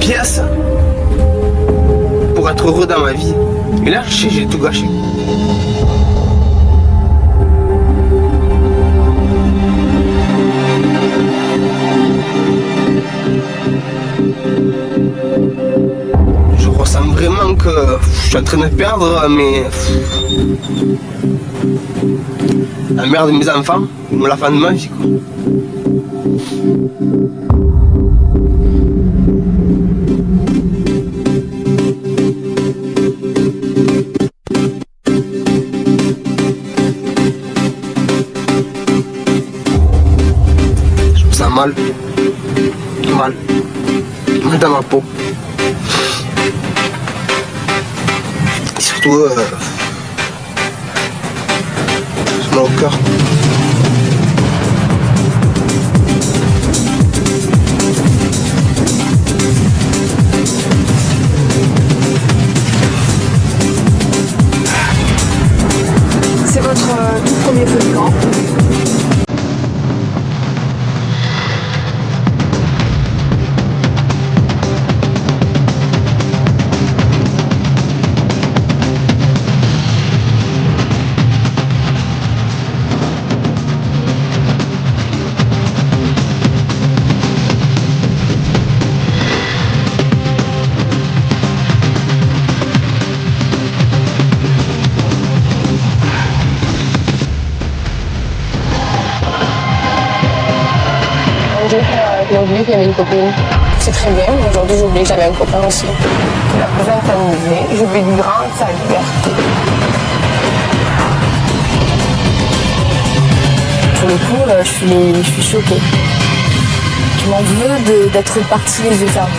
pièces pour être heureux dans ma vie. Et là, j'ai tout gâché. Je ressens vraiment que je suis en train de perdre la mère de mes enfants, la fin de ma vie, quoi. Je me sens mal dans ma peau. Et surtout sur mon cœur. C'est votre tout premier feu de camp. J'ai oublié qu'il y avait une copine. C'est très bien, mais aujourd'hui j'ai oublié que j'avais un copain aussi. Il a besoin de s'amuser. J'ai oublié du grand, sa liberté. Pour le coup, je suis choquée. Je m'en veux d'être partie les yeux fermés.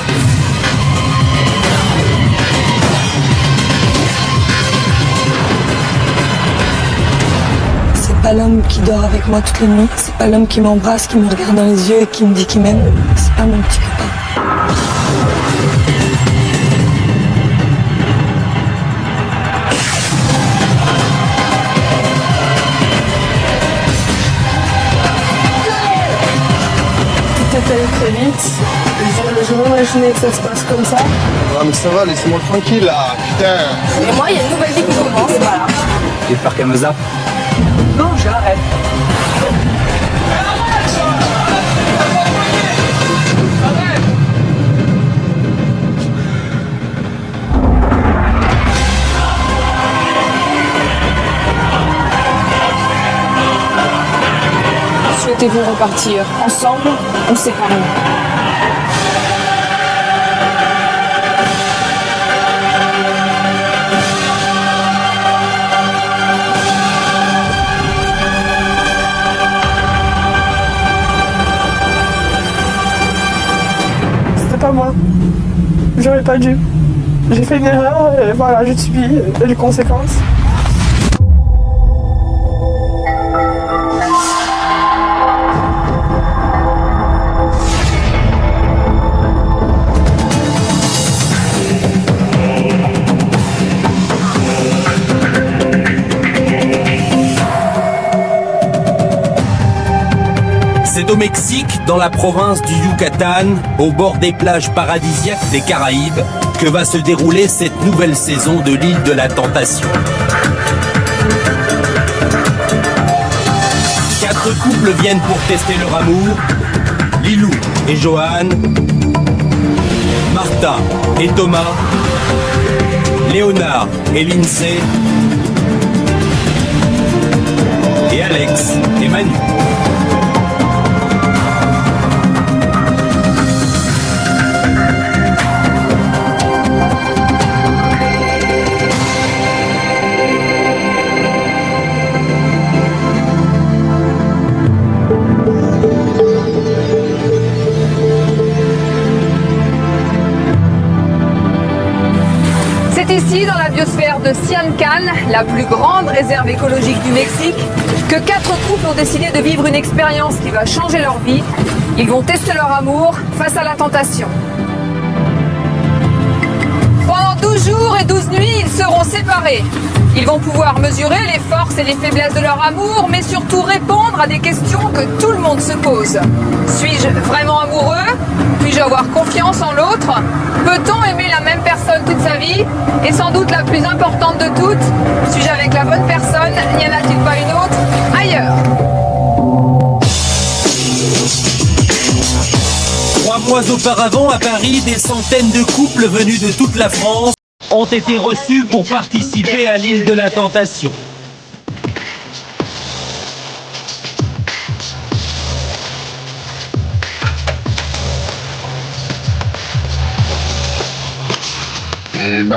C'est pas l'homme qui dort avec moi toutes les nuits. C'est pas l'homme qui m'embrasse, qui me regarde dans les yeux et qui me dit qu'il m'aime. C'est pas mon petit copain. Tout est allé très vite. Je m'imaginais que ça se passe comme ça. Ah mais ça va, laissez-moi tranquille là, putain. Et moi, il y a une nouvelle vie qui commence, voilà. J'espère qu'elle me zappe. Non, j'arrête. Souhaitez-vous repartir ensemble ou séparément? C'était pas moi. J'aurais pas dû. J'ai fait une erreur et voilà, j'ai subi les conséquences. C'est au Mexique, dans la province du Yucatan, au bord des plages paradisiaques des Caraïbes, que va se dérouler cette nouvelle saison de l'île de la Tentation. 4 couples viennent pour tester leur amour. Lilou et Johan, Martha et Thomas, Léonard et Lindsay, et Alex et Manu. C'est ici, dans la biosphère de Siancan, la plus grande réserve écologique du Mexique, que 4 couples ont décidé de vivre une expérience qui va changer leur vie. Ils vont tester leur amour face à la tentation. Pendant 12 jours et 12 nuits, ils seront séparés. Ils vont pouvoir mesurer les forces et les faiblesses de leur amour, mais surtout répondre à des questions que tout le monde se pose. Suis-je vraiment amoureux? Puis-je avoir confiance en l'autre? Et sans doute la plus importante de toutes, suis-je avec la bonne personne? N'y en a-t-il pas une autre ailleurs? 3 mois auparavant, à Paris, des centaines de couples venus de toute la France ont été reçus pour participer à l'île de la Tentation.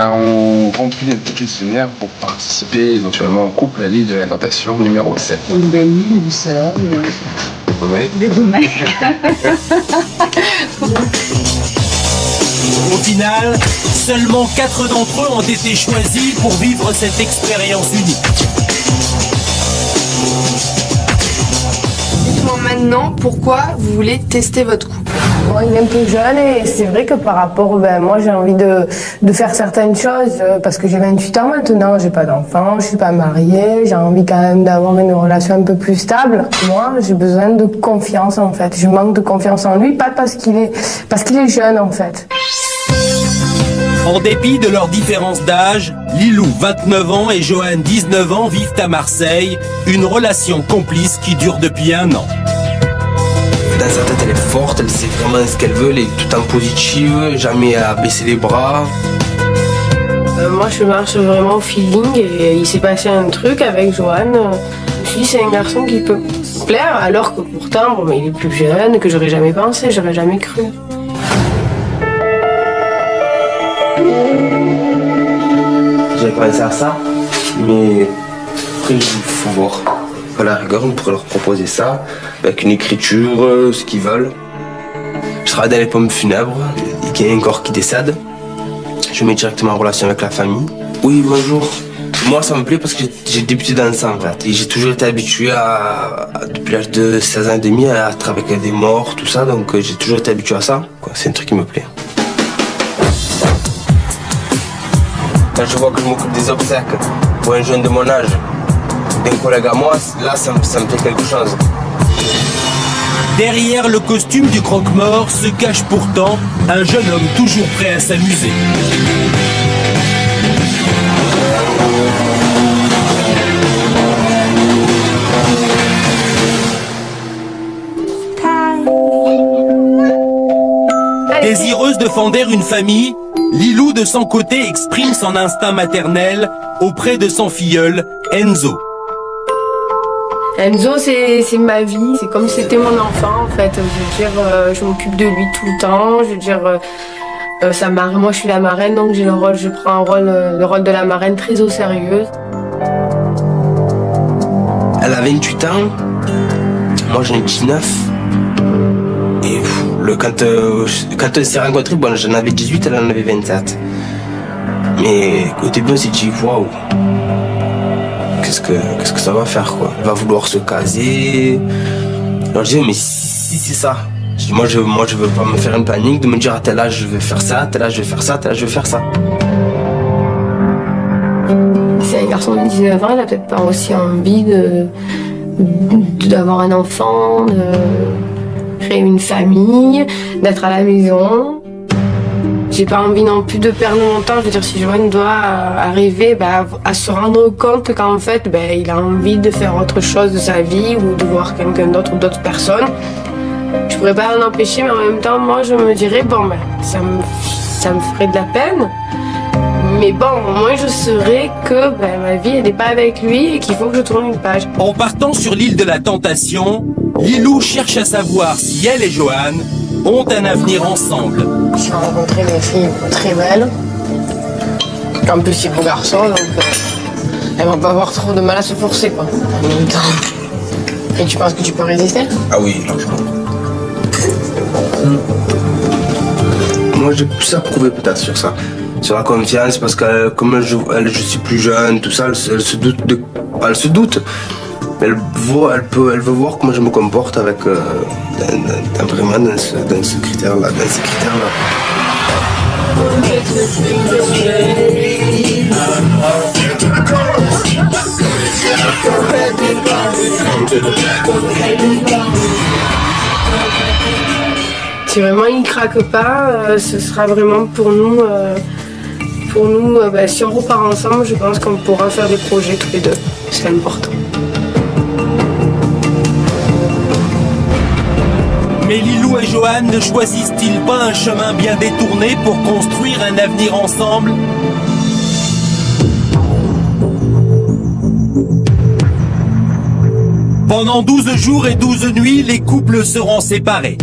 On remplit des petits questionnaires pour participer éventuellement en couple à l'île de la Tentation numéro 7. Une belle île, du sol, des domaines. Au final, seulement 4 d'entre eux ont été choisis pour vivre cette expérience unique. Dites-moi maintenant pourquoi vous voulez tester votre couple. Bon, il est un peu jeune et c'est vrai que par rapport, moi j'ai envie de faire certaines choses parce que j'ai 28 ans maintenant, j'ai pas d'enfant, je suis pas mariée, j'ai envie quand même d'avoir une relation un peu plus stable. Moi, j'ai besoin de confiance en fait. Je manque de confiance en lui, pas parce qu'il est jeune en fait. En dépit de leurs différences d'âge, Lilou, 29 ans, et Johan, 19 ans, vivent à Marseille, une relation complice qui dure depuis 1 an. Dans sa tête, elle est forte, elle sait vraiment ce qu'elle veut, elle est tout le temps positive, jamais à baisser les bras. Moi, je marche vraiment au feeling et il s'est passé un truc avec Johan. Je me suis dit, c'est un garçon qui peut me plaire, alors que pourtant, il est plus jeune, que j'aurais jamais pensé, j'aurais jamais cru. J'ai commencé à ça, mais après, il faut voir. À la rigueur, on pourrait leur proposer ça, avec une écriture, ce qu'ils veulent. Je travaille dans les pompes funèbres, et qu'il y a un corps qui décède. Je me mets directement en relation avec la famille. Oui, bonjour. Moi, ça me plaît parce que j'ai débuté dans ça, en fait. Et j'ai toujours été habitué depuis l'âge de 16 ans et demi, à travailler avec des morts, tout ça. Donc, j'ai toujours été habitué à ça. C'est un truc qui me plaît. Quand je vois que je m'occupe des obsèques pour un jeune de mon âge, d'un collègue à moi, là, ça me fait quelque chose. Derrière le costume du croque-mort se cache pourtant un jeune homme toujours prêt à s'amuser. Désireuse de fonder une famille, Lilou de son côté exprime son instinct maternel auprès de son filleul Enzo. Enzo, c'est ma vie, c'est comme si c'était mon enfant en fait. Je veux dire, je m'occupe de lui tout le temps. Je veux dire, moi je suis la marraine, donc je prends le rôle de la marraine très au sérieux. Elle a 28 ans, moi j'en ai 19. Et quand on s'est rencontrés, j'en avais 18, elle en avait 27. Mais au début on s'est dit, waouh, qu'est-ce que ça va faire quoi? Elle va vouloir se caser. Alors je disais, mais si c'est ça. Je dis, moi je veux pas me faire un planning de me dire à tel âge je vais faire ça, à tel âge je vais faire ça, à tel âge je vais faire ça. C'est un garçon de 19 ans, il a peut-être pas aussi envie d'avoir un enfant, de créer une famille, d'être à la maison. J'ai pas envie non plus de perdre mon temps. Je veux dire, si Johan doit arriver à se rendre compte qu'en fait, il a envie de faire autre chose de sa vie ou de voir quelqu'un d'autre ou d'autres personnes, je pourrais pas l'en empêcher, mais en même temps, moi, je me dirais, ça me ferait de la peine. Mais bon, au moins je saurais que ma vie elle n'est pas avec lui et qu'il faut que je tourne une page. En partant sur l'île de la Tentation, Lilou cherche à savoir si elle et Johan ont un avenir ensemble. J'ai rencontré des filles très belles. En plus, c'est beau garçon, donc elles vont pas avoir trop de mal à se forcer, quoi. En même temps. Et tu penses que tu peux résister? Ah oui, largement. Moi, j'ai plus à prouver peut-être sur ça. Sur la confiance, parce que comme je suis plus jeune, tout ça, elle se doute. Elle veut voir comment je me comporte avec vraiment dans ce critère-là, Si vraiment il craque pas, ce sera vraiment pour nous Pour nous, si on repart ensemble, je pense qu'on pourra faire des projets tous les deux. C'est important. Mais Lilou et Johan ne choisissent-ils pas un chemin bien détourné pour construire un avenir ensemble? Pendant 12 jours et 12 nuits, les couples seront séparés.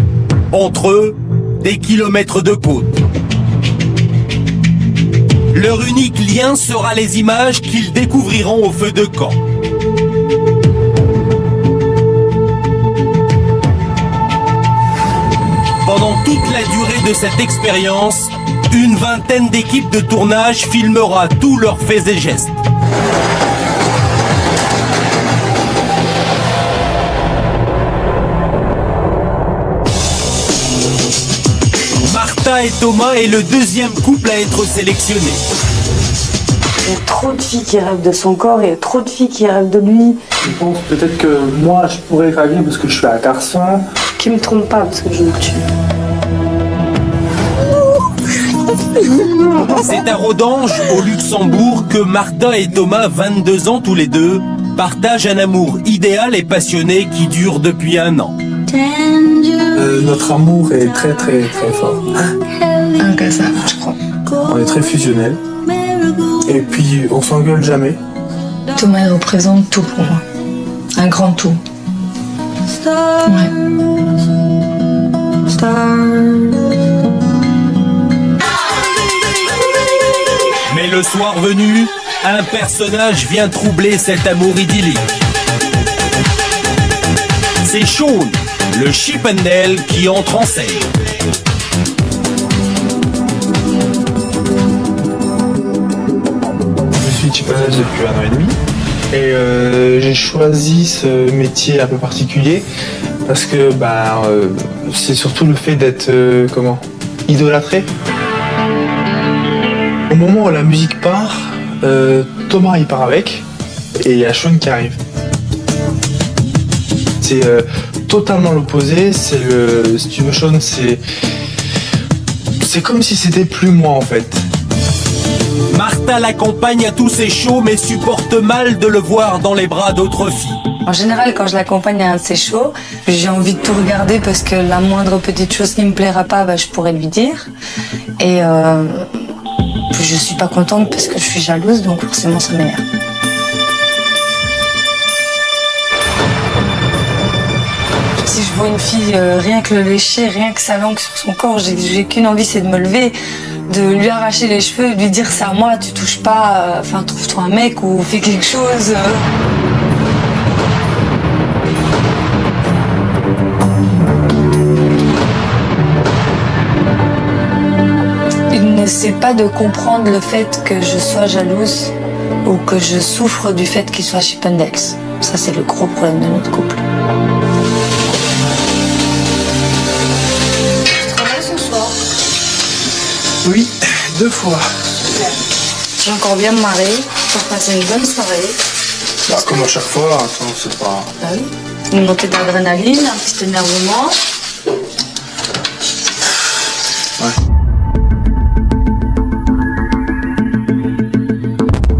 Entre eux, des kilomètres de côte. Leur unique lien sera les images qu'ils découvriront au feu de camp. Pendant toute la durée de cette expérience, une vingtaine d'équipes de tournage filmera tous leurs faits et gestes. Martha et Thomas est le deuxième couple à être sélectionné. Il y a trop de filles qui rêvent de son corps, il y a trop de filles qui rêvent de lui. Je pense peut-être que moi je pourrais rêver parce que je suis un garçon. Qui me trompe pas parce que je me tue. C'est à Rodange, au Luxembourg, que Martha et Thomas, 22 ans tous les deux, partagent un amour idéal et passionné qui dure depuis 1 an. Notre amour est très très très fort. Incassable, je crois. On est très fusionnels. Et puis on s'engueule jamais. Thomas il représente tout pour moi. Un grand tout. Ouais. Mais le soir venu, un personnage vient troubler cet amour idyllique. C'est Sean, le Chippendale, qui entre en scène. Je suis Chippendale depuis 1 an et demi. Et j'ai choisi ce métier un peu particulier parce que c'est surtout le fait d'être idolâtré. Au moment où la musique part, Thomas il part avec et il y a Sean qui arrive. C'est totalement l'opposé. Si tu veux, Sean, c'est comme si c'était plus moi en fait. Martha l'accompagne à tous ses shows mais supporte mal de le voir dans les bras d'autres filles. En général, quand je l'accompagne à un de ses shows, j'ai envie de tout regarder parce que la moindre petite chose qui me plaira pas, je pourrais lui dire. Et je suis pas contente parce que je suis jalouse, donc forcément ça m'énerve. Si je vois une fille, rien que le lécher, rien que sa langue sur son corps, j'ai qu'une envie, c'est de me lever, de lui arracher les cheveux, de lui dire c'est à moi, tu touches pas, trouve-toi un mec ou fais quelque chose. Il n'essaie pas de comprendre le fait que je sois jalouse ou que je souffre du fait qu'il soit Chippendales. Ça, c'est le gros problème de notre couple. Tu travailles ce soir? Oui, 2 fois. J'ai encore bien me marrer pour passer une bonne soirée. Comme à chaque fois, attends, c'est pas... Ah oui. Une montée d'adrénaline, un petit énervement.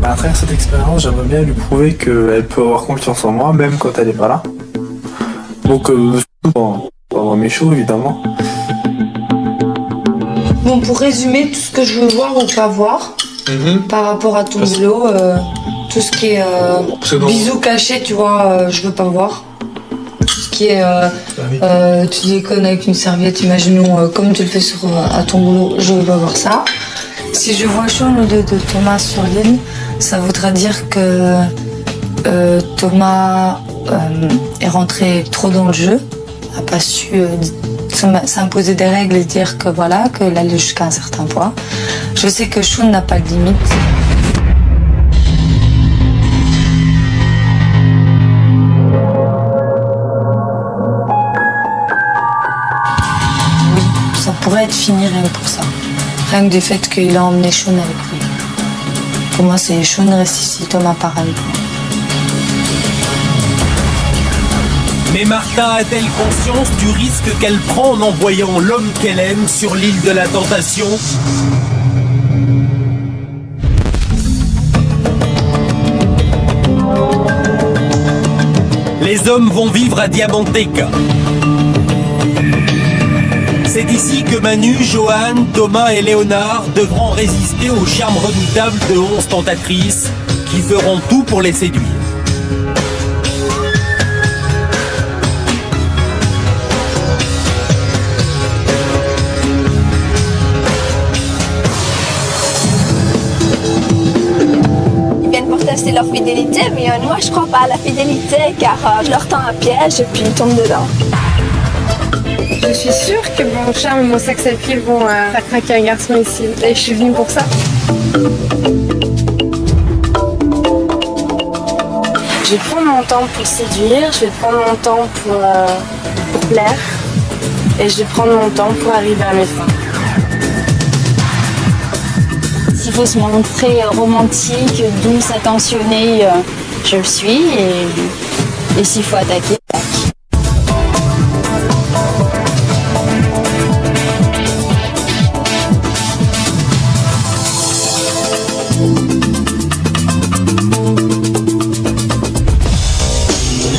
À travers cette expérience, j'aimerais bien lui prouver qu'elle peut avoir confiance en moi, même quand elle est pas là. Donc, pendant mes shows, évidemment. Bon, pour résumer, tout ce que je veux voir ou pas voir, par rapport à ton boulot, tout ce qui est bisous cachés, tu vois, je veux pas voir. Tout ce qui est, tu déconnes avec une serviette, imaginons, comme tu le fais à ton boulot, je veux pas voir ça. Si je vois Sean au lieu de Thomas sur l'île, ça voudrait dire que Thomas est rentré trop dans le jeu, n'a pas su s'imposer des règles et dire que voilà, qu'il allait jusqu'à un certain point. Je sais que Sean n'a pas de limite. Oui, ça pourrait être fini rien que pour ça. Rien que du fait qu'il a emmené Sean avec lui. Pour moi, c'est Sean reste ici, Thomas part avec moi. Mais Martha a-t-elle conscience du risque qu'elle prend en envoyant l'homme qu'elle aime sur l'île de la tentation? Les hommes vont vivre à Diamanteca. C'est ici que Manu, Johan, Thomas et Léonard devront résister au charme redoutable de 11 tentatrices qui feront tout pour les séduire. Ils viennent pour tester leur fidélité, mais moi je crois pas à la fidélité car je leur tends un piège et puis ils tombent dedans. Je suis sûre que mon charme et mon sex appeal vont faire craquer un garçon ici. Et je suis venue pour ça. Je vais prendre mon temps pour séduire, je vais prendre mon temps pour plaire. Et je vais prendre mon temps pour arriver à mes fins. S'il faut se montrer romantique, douce, attentionnée, je le suis. Et s'il faut attaquer, tac.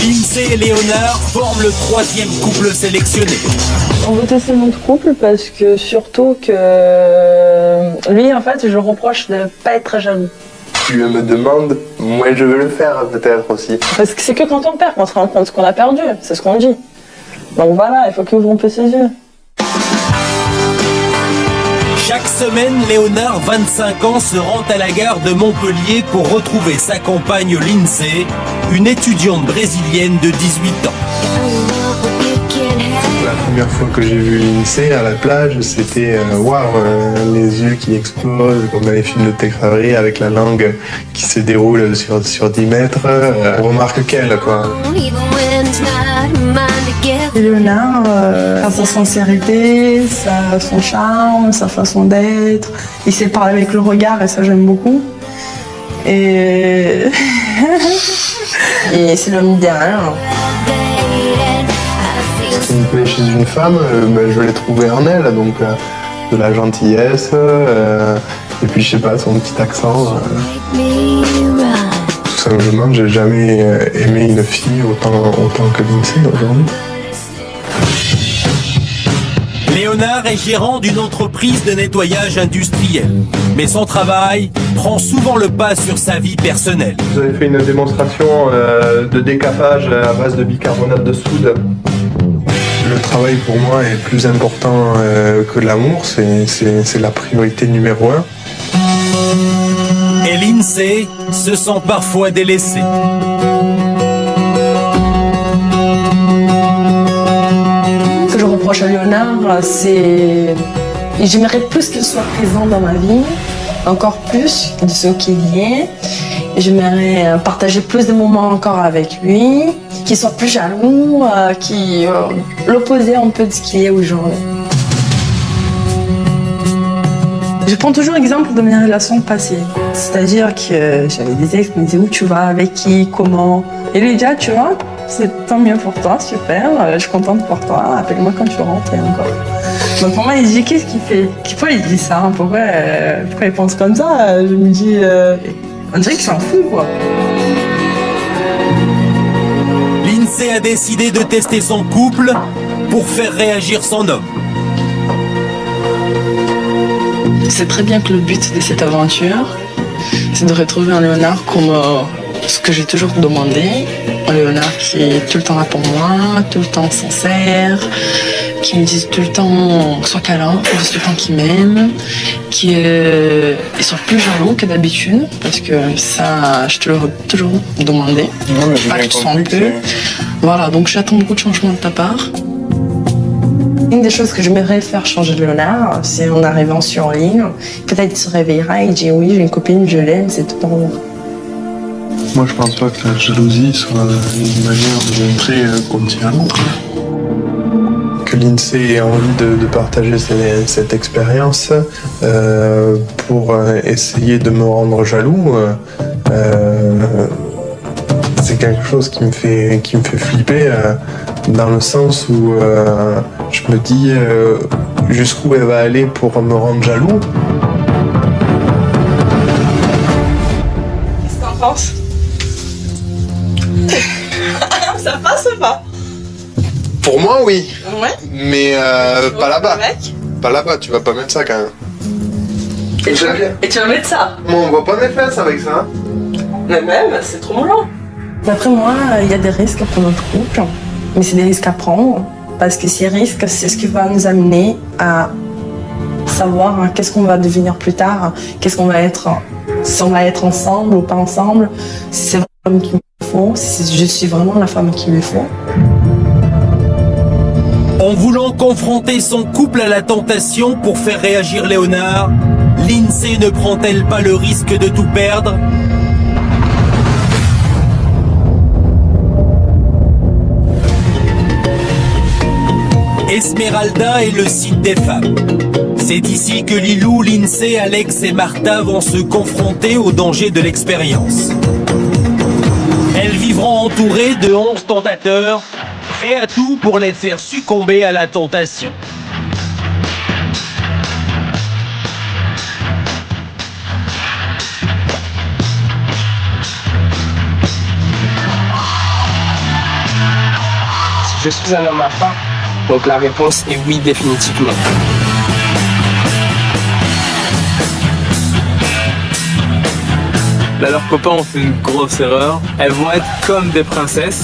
Lindsay et Léonard forment le 3e couple sélectionné. On veut tester notre couple parce que surtout que lui, en fait, je le reproche de pas être jaloux. Tu me demandes, moi je veux le faire peut-être aussi. Parce que c'est que quand on perd qu'on se rend compte qu'on a perdu, c'est ce qu'on dit. Donc voilà, il faut qu'il ouvre un peu ses yeux. Chaque semaine, Léonard, 25 ans, se rend à la gare de Montpellier pour retrouver sa compagne Lindsay, une étudiante brésilienne de 18 ans. La première fois que j'ai vu Lindsay à la plage, c'était les yeux qui explosent comme dans les films de Tex Avery avec la langue qui se déroule sur 10 mètres. On remarque qu'elle, quoi. Léonard, sa sincérité, son charme, sa façon d'être, il sait parler avec le regard et ça j'aime beaucoup. Et c'est l'homme idéal. Ce qui me plaît chez une femme, je l'ai trouvé en elle, donc de la gentillesse, et puis je sais pas, son petit accent. Tout simplement, j'ai jamais aimé une fille autant que Lindsay aujourd'hui. Léonard est gérant d'une entreprise de nettoyage industriel, mais son travail prend souvent le pas sur sa vie personnelle. Vous avez fait une démonstration de décapage à base de bicarbonate de soude. Le travail pour moi est plus important que l'amour, c'est la priorité numéro 1. Et Lindsay se sent parfois délaissée. Ce que je reproche à Léonard, c'est... J'aimerais plus qu'il soit présent dans ma vie, encore plus de ce qu'il est. J'aimerais partager plus de moments encore avec lui, qu'il soit plus jaloux, l'opposé un peu de ce qu'il est aujourd'hui. Je prends toujours exemple de mes relations passées. C'est-à-dire que j'avais des ex qui me disaient où tu vas, avec qui, comment. Et lui dit, ah, tu vois, c'est tant mieux pour toi, super, je suis contente pour toi, appelle-moi quand tu rentres et encore. Donc pour moi, il dit, qu'est-ce qu'il fait? Pourquoi il dit ça? Pourquoi il pense comme ça? Je me dis, on dirait qu'il s'en fout, quoi. Lindsay a décidé de tester son couple pour faire réagir son homme. C'est très bien que le but de cette aventure, c'est de retrouver un Léonard comme ce que j'ai toujours demandé. Un Léonard qui est tout le temps là pour moi, tout le temps sincère, qui me dise tout le temps soit câlin, qui me dise tout le temps qu'il m'aime, qui soit plus jaloux que d'habitude, parce que ça, je te l'aurais toujours demandé. Pas que tu sois un peu. Voilà, donc j'attends beaucoup de changements de ta part. Une des choses que j'aimerais faire changer de Léonard, c'est en arrivant sur ligne, peut-être il se réveillera et il dit oui, j'ai une copine, je l'aime, c'est tout en haut. Moi, je pense pas que la jalousie soit une manière de montrer qu'on tient à l'autre. Que Lindsay ait envie de partager cette expérience pour essayer de me rendre jaloux, c'est quelque chose qui me fait flipper dans le sens où je me dis jusqu'où elle va aller pour me rendre jaloux. Qu'est-ce que t'en penses? Ça passe ou pas? Pour moi, oui. Ouais. Mais pas là-bas. Mec. Pas là-bas, tu vas pas mettre ça quand même. Et tu vas mettre ça? Bon, on voit pas mes fesses avec ça. Hein. Mais même, c'est trop moulant. D'après moi, il y a des risques pour notre couple. Mais c'est des risques à prendre. Parce que ces risques, c'est ce qui va nous amener à savoir qu'est-ce qu'on va devenir plus tard, qu'est-ce qu'on va être, si on va être ensemble ou pas ensemble, si c'est vraiment la femme qu'il me faut, si je suis vraiment la femme qu'il me faut. En voulant confronter son couple à la tentation pour faire réagir Léonard, Lindsay ne prend-elle pas le risque de tout perdre? Esmeralda est le site des femmes. C'est ici que Lilou, Lindsay, Alex et Martha vont se confronter aux dangers de l'expérience. Elles vivront entourées de 11 tentateurs, prêts à tout pour les faire succomber à la tentation. Je suis un homme à part, donc la réponse est oui définitivement. Là, leurs copains ont fait une grosse erreur. Elles vont être comme des princesses.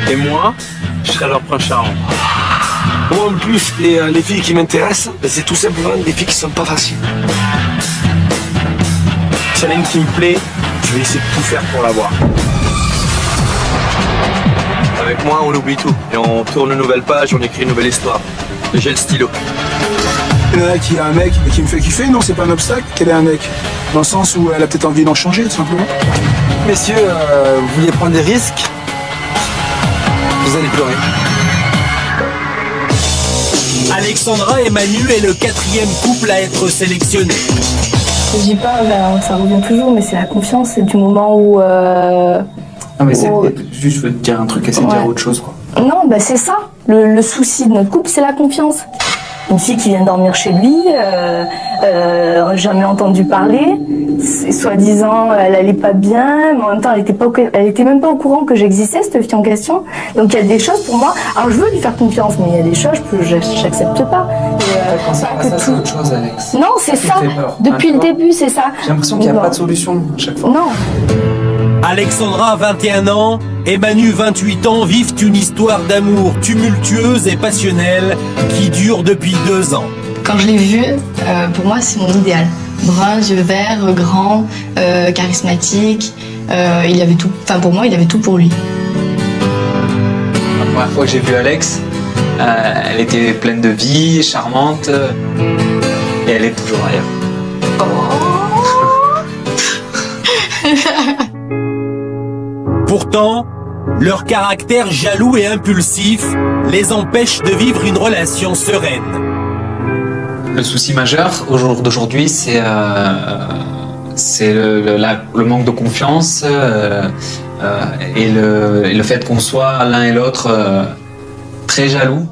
Et moi, je serai leur prince charmant. Moi en plus, les filles qui m'intéressent, c'est tout simplement des filles qui sont pas faciles. S'il y en a une qui me plaît, je vais essayer de tout faire pour l'avoir. Avec moi, on oublie tout. Et on tourne une nouvelle page, on écrit une nouvelle histoire. J'ai le stylo. Il y en a qui a un mec et qui me fait kiffer, non, c'est pas un obstacle qu'elle ait un mec. Dans le sens où elle a peut-être envie d'en changer, tout simplement. Messieurs, vous vouliez prendre des risques? Vous allez pleurer. Alexandra et Manu est le 4e couple à être sélectionné. Je dis pas, ça revient toujours, mais c'est la confiance, c'est du moment où... Non mais juste je veux te dire un truc, essaie de dire autre chose quoi. Non, c'est ça. Le souci de notre couple, c'est la confiance. Une fille qui vient dormir chez lui, jamais entendu parler, soi-disant elle allait pas bien, mais en même temps elle était même pas au courant que j'existais, cette fille en question. Donc il y a des choses pour moi, alors je veux lui faire confiance, mais il y a des choses que j'accepte pas. C'est autre chose Alex. Non, c'est ça, depuis le début c'est ça. J'ai l'impression qu'il n'y a pas de solution à chaque fois. Non. Alexandra, 21 ans, et Manu, 28 ans, vivent une histoire d'amour tumultueuse et passionnelle qui dure depuis 2 ans. Quand je l'ai vu, pour moi, c'est mon idéal. Brun, yeux verts, grand, charismatique. Il avait tout. Enfin, pour moi, il avait tout pour lui. La première fois que j'ai vu Alex, elle était pleine de vie, charmante, et elle est toujours ailleurs. Pourtant, leur caractère jaloux et impulsif les empêche de vivre une relation sereine. Le souci majeur au jour d'aujourd'hui, c'est le manque de confiance et le fait qu'on soit l'un et l'autre très jaloux.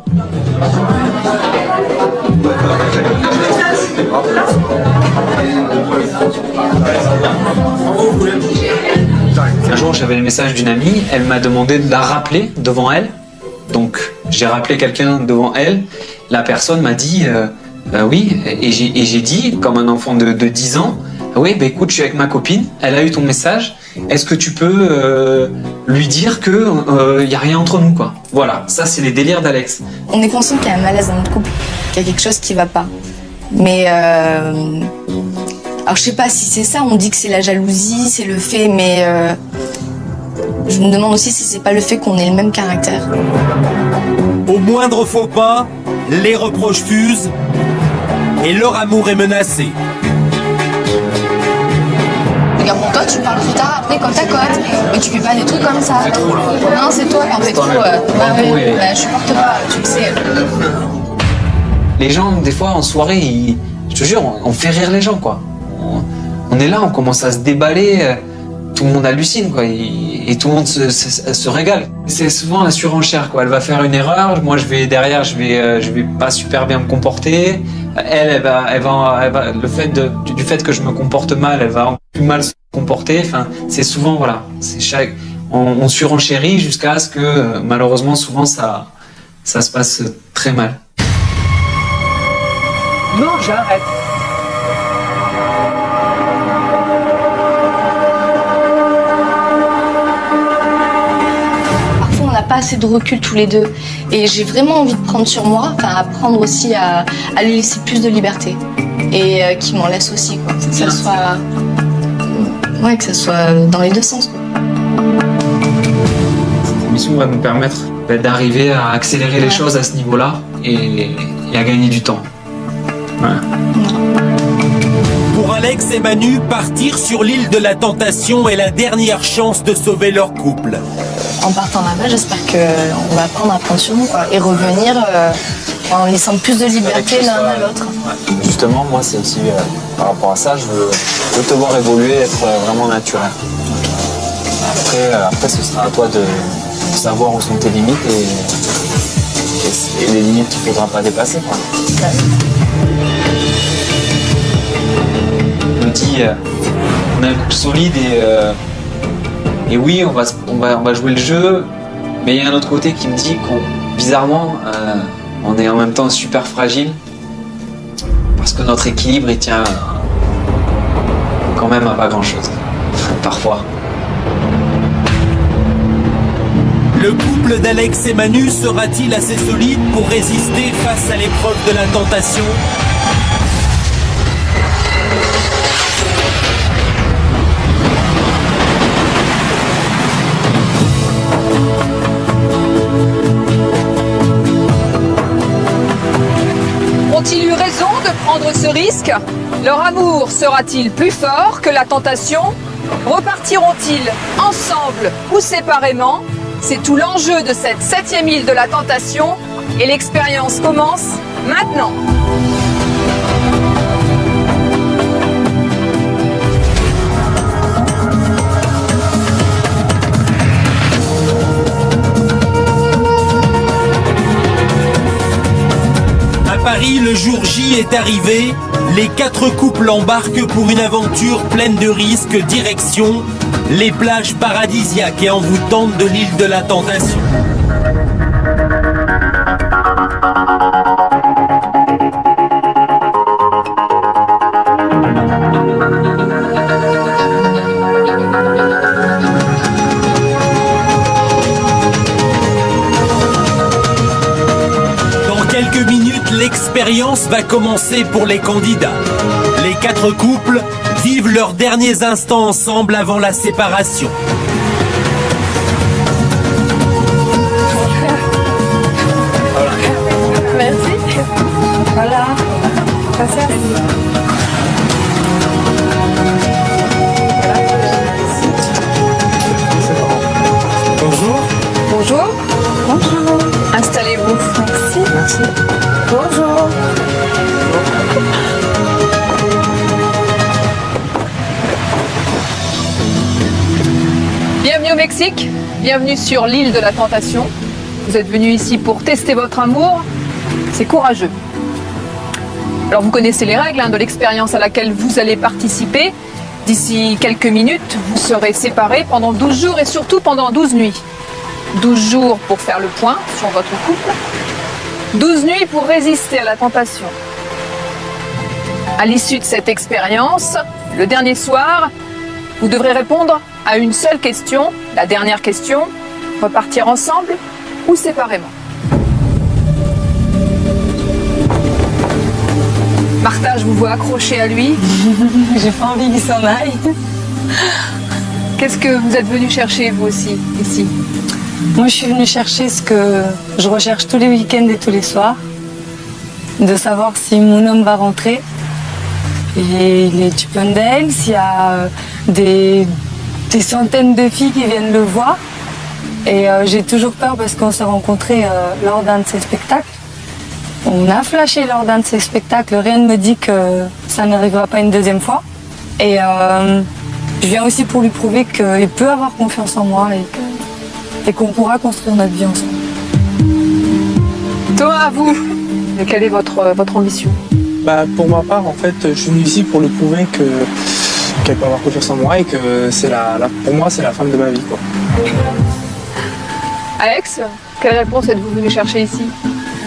Un jour, j'avais le message d'une amie, elle m'a demandé de la rappeler devant elle. Donc, j'ai rappelé quelqu'un devant elle. La personne m'a dit oui, et j'ai dit, comme un enfant de 10 ans, oui, écoute, je suis avec ma copine, elle a eu ton message, est-ce que tu peux lui dire que y a rien entre nous, quoi. Voilà, ça c'est les délires d'Alex. On est conscient qu'il y a un malaise dans notre couple, qu'il y a quelque chose qui va pas. Mais alors je sais pas si c'est ça, on dit que c'est la jalousie, c'est le fait, mais je me demande aussi si c'est pas le fait qu'on ait le même caractère. Au moindre faux pas, les reproches fusent et leur amour est menacé. Regarde, pour toi, tu parles plus tard après côte à côte, mais tu fais pas des trucs comme ça. C'est trop là. Non, c'est toi qui en fais trop. Je supporte pas, tu le sais. Les gens, des fois, en soirée, je te jure, on fait rire les gens, quoi. On est là, on commence à se déballer, tout le monde hallucine, quoi, et tout le monde se régale. C'est souvent la surenchère, quoi. Elle va faire une erreur, moi je vais derrière, je vais pas super bien me comporter. Elle va du fait que je me comporte mal, elle va plus mal se comporter. Enfin, c'est souvent, voilà, on surenchérit jusqu'à ce que malheureusement souvent ça se passe très mal. Non, j'arrête. Parfois, on n'a pas assez de recul tous les deux. Et j'ai vraiment envie de prendre sur moi, enfin, apprendre aussi à lui laisser plus de liberté. Et qu'il m'en laisse aussi, quoi. Que ça soit... Ouais, que ça soit dans les deux sens, quoi. Cette émission va nous permettre d'arriver à accélérer les choses à ce niveau-là et à gagner du temps. Ouais. Pour Alex et Manu, partir sur l'île de la tentation est la dernière chance de sauver leur couple. En partant là-bas, j'espère qu'on va apprendre à prendre sur nous, quoi. Et revenir en laissant plus de liberté l'un à l'autre. Justement, moi, c'est aussi par rapport à ça, je veux te voir évoluer, être vraiment naturel. Après, ce sera à toi de savoir où sont tes limites et les limites qu'il ne faudra pas dépasser, quoi. On me dit, on a un couple solide et oui, on va jouer le jeu, mais il y a un autre côté qui me dit qu'on, bizarrement, on est en même temps super fragile parce que notre équilibre il tient quand même à pas grand chose, parfois. Le couple d'Alex et Manu sera-t-il assez solide pour résister face à l'épreuve de la tentation ? Ont-ils eu raison de prendre ce risque? Leur amour sera-t-il plus fort que la tentation? Repartiront-ils ensemble ou séparément? C'est tout l'enjeu de cette 7e île de la tentation et l'expérience commence maintenant. À Paris, le jour J est arrivé. Les 4 couples embarquent pour une aventure pleine de risques, direction les plages paradisiaques et envoûtantes de l'île de la Tentation. Dans quelques minutes, l'expérience va commencer pour les candidats. Les 4 couples vivent leurs derniers instants ensemble avant la séparation. Merci. Voilà. Bonjour. Bonjour. Bonjour. Installez-vous. Merci. Merci. Bonjour. Bienvenue au Mexique, bienvenue sur l'île de la Tentation. Vous êtes venu ici pour tester votre amour, c'est courageux. Alors vous connaissez les règles de l'expérience à laquelle vous allez participer. D'ici quelques minutes, vous serez séparés pendant 12 jours et surtout pendant 12 nuits. 12 jours pour faire le point sur votre couple, 12 nuits pour résister à la tentation. À l'issue de cette expérience, le dernier soir, vous devrez répondre à une seule question, la dernière question, repartir ensemble ou séparément. Martha, je vous vois accrochée à lui. J'ai pas envie qu'il s'en aille. Qu'est-ce que vous êtes venu chercher vous aussi, ici? Moi, je suis venue chercher ce que je recherche tous les week-ends et tous les soirs, de savoir si mon homme va rentrer. Et les Chippendales, s'il y a des centaines de filles qui viennent le voir. Et j'ai toujours peur parce qu'on s'est rencontrés lors d'un de ces spectacles. On a flashé lors d'un de ces spectacles, rien ne me dit que ça n'arrivera pas une deuxième fois. Et je viens aussi pour lui prouver qu'il peut avoir confiance en moi et qu'on pourra construire notre vie ensemble. Thomas, à vous, quelle est votre ambition? Pour ma part, en fait, je suis venu ici pour lui prouver que qu'elle peut avoir confiance en moi et que c'est pour moi c'est la femme de ma vie, quoi. Alex, quelle réponse êtes-vous venu chercher ici?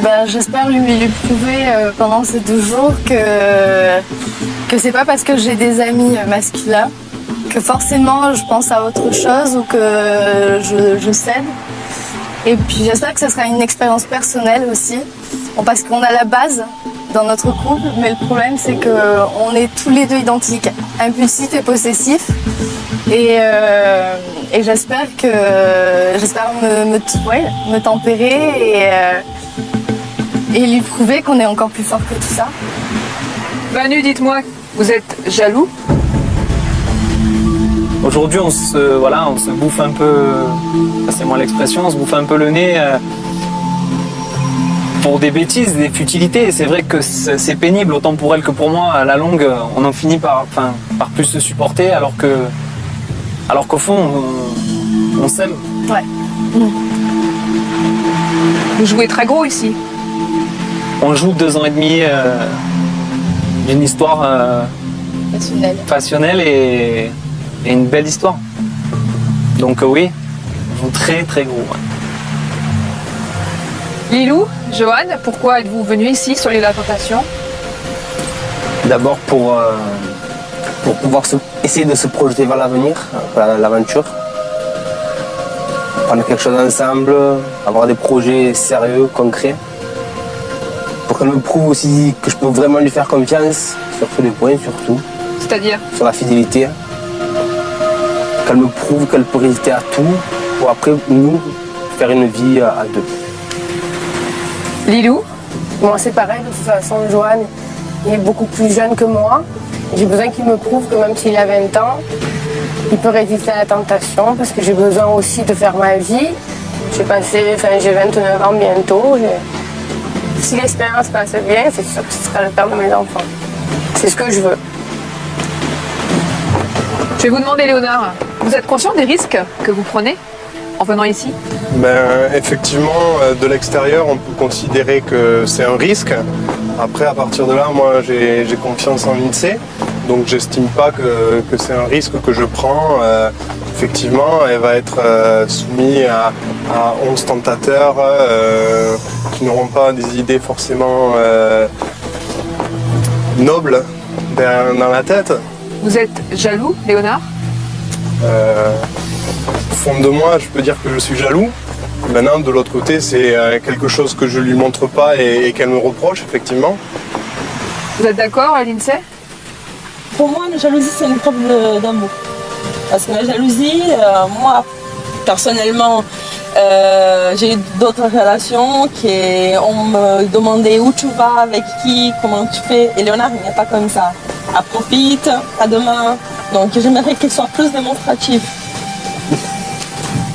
Ben, j'espère lui prouver pendant ces 2 jours que c'est pas parce que j'ai des amis masculins que forcément je pense à autre chose ou que je cède. Et puis j'espère que ce sera une expérience personnelle aussi. Bon, parce qu'on a la base dans notre couple, mais le problème c'est qu'on est tous les 2 identiques, impulsifs et possessifs. Et j'espère me tempérer et lui prouver qu'on est encore plus fort que tout ça. Manu, dites-moi, vous êtes jaloux? Aujourd'hui, on se bouffe un peu, passez-moi l'expression, on se bouffe un peu le nez pour des bêtises, des futilités. Et c'est vrai que c'est pénible, autant pour elle que pour moi. À la longue, on en finit par plus se supporter, alors qu'au fond, on s'aime. Ouais. Vous jouez très gros ici. On joue 2 ans et demi d'une histoire passionnelle et une belle histoire. Donc oui, on joue très très gros. Ouais. Lilou, Johan, pourquoi êtes-vous venu ici sur l'île de la Tentation? D'abord pour pouvoir essayer de se projeter vers l'avenir, vers l'aventure. Prendre quelque chose ensemble, avoir des projets sérieux, concrets. Pour qu'elle me prouve aussi que je peux vraiment lui faire confiance sur tous les points, surtout. C'est-à-dire? Sur la fidélité. Qu'elle me prouve qu'elle peut résister à tout pour après nous faire une vie à 2. Lilou? Moi c'est pareil, de toute façon Johan il est beaucoup plus jeune que moi. J'ai besoin qu'il me prouve que même s'il a 20 ans, il peut résister à la tentation parce que j'ai besoin aussi de faire ma vie. J'ai 29 ans bientôt. Si l'expérience passe bien, c'est sûr que ce sera le père de mes enfants. C'est ce que je veux. Je vais vous demander, Léonard, vous êtes conscient des risques que vous prenez en venant ici? Effectivement, de l'extérieur, on peut considérer que c'est un risque. Après, à partir de là, moi, j'ai confiance en l'INSEE. Donc, j'estime pas que c'est un risque que je prends. Effectivement, elle va être soumise à 11 tentateurs qui n'auront pas des idées forcément nobles dans la tête. Vous êtes jaloux, Léonard? Au fond de moi, je peux dire que je suis jaloux. Maintenant, de l'autre côté, c'est quelque chose que je lui montre pas et qu'elle me reproche, effectivement. Vous êtes d'accord, l'INSEE? Pour moi, la jalousie, c'est une preuve d'amour. Parce que la jalousie, moi, personnellement, j'ai eu d'autres relations on me demandait où tu vas, avec qui, comment tu fais. Et Léonard, il n'est pas comme ça. Elle profite, à demain. Donc j'aimerais qu'il soit plus démonstratif.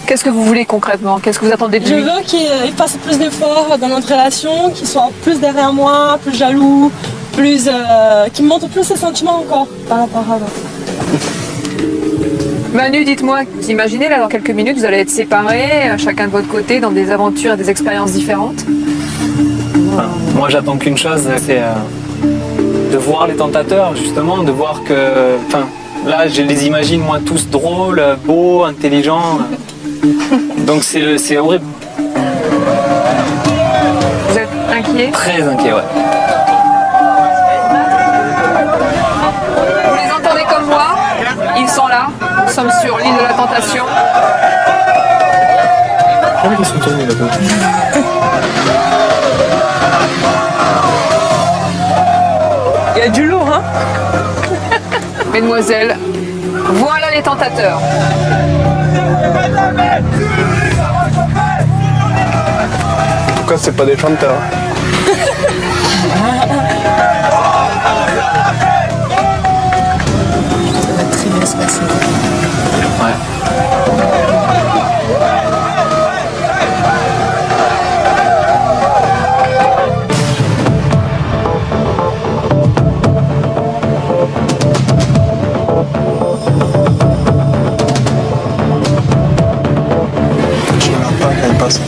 Qu'est-ce que vous voulez concrètement? Qu'est-ce que vous attendez de lui? Je veux qu'il fasse plus d'efforts dans notre relation, qu'il soit plus derrière moi, plus jaloux, qu'il me montre plus ses sentiments encore par rapport à moi. Manu, dites-moi, vous imaginez là dans quelques minutes, vous allez être séparés, chacun de votre côté, dans des aventures et des expériences différentes? Moi j'attends qu'une chose, c'est de voir les tentateurs, justement, de voir que... là je les imagine moi tous drôles, beaux, intelligents. Donc c'est horrible. Vous êtes inquiet? Très inquiet, ouais. Vous les entendez comme moi? Ils sont là. Nous sommes sur l'île de la Tentation. Il y a du lourd, hein? Mesdemoiselles, voilà les tentateurs. Pourquoi c'est pas des chanteurs? Ça va très bien se passer. Ouais. Je regarde pas quand elle passe.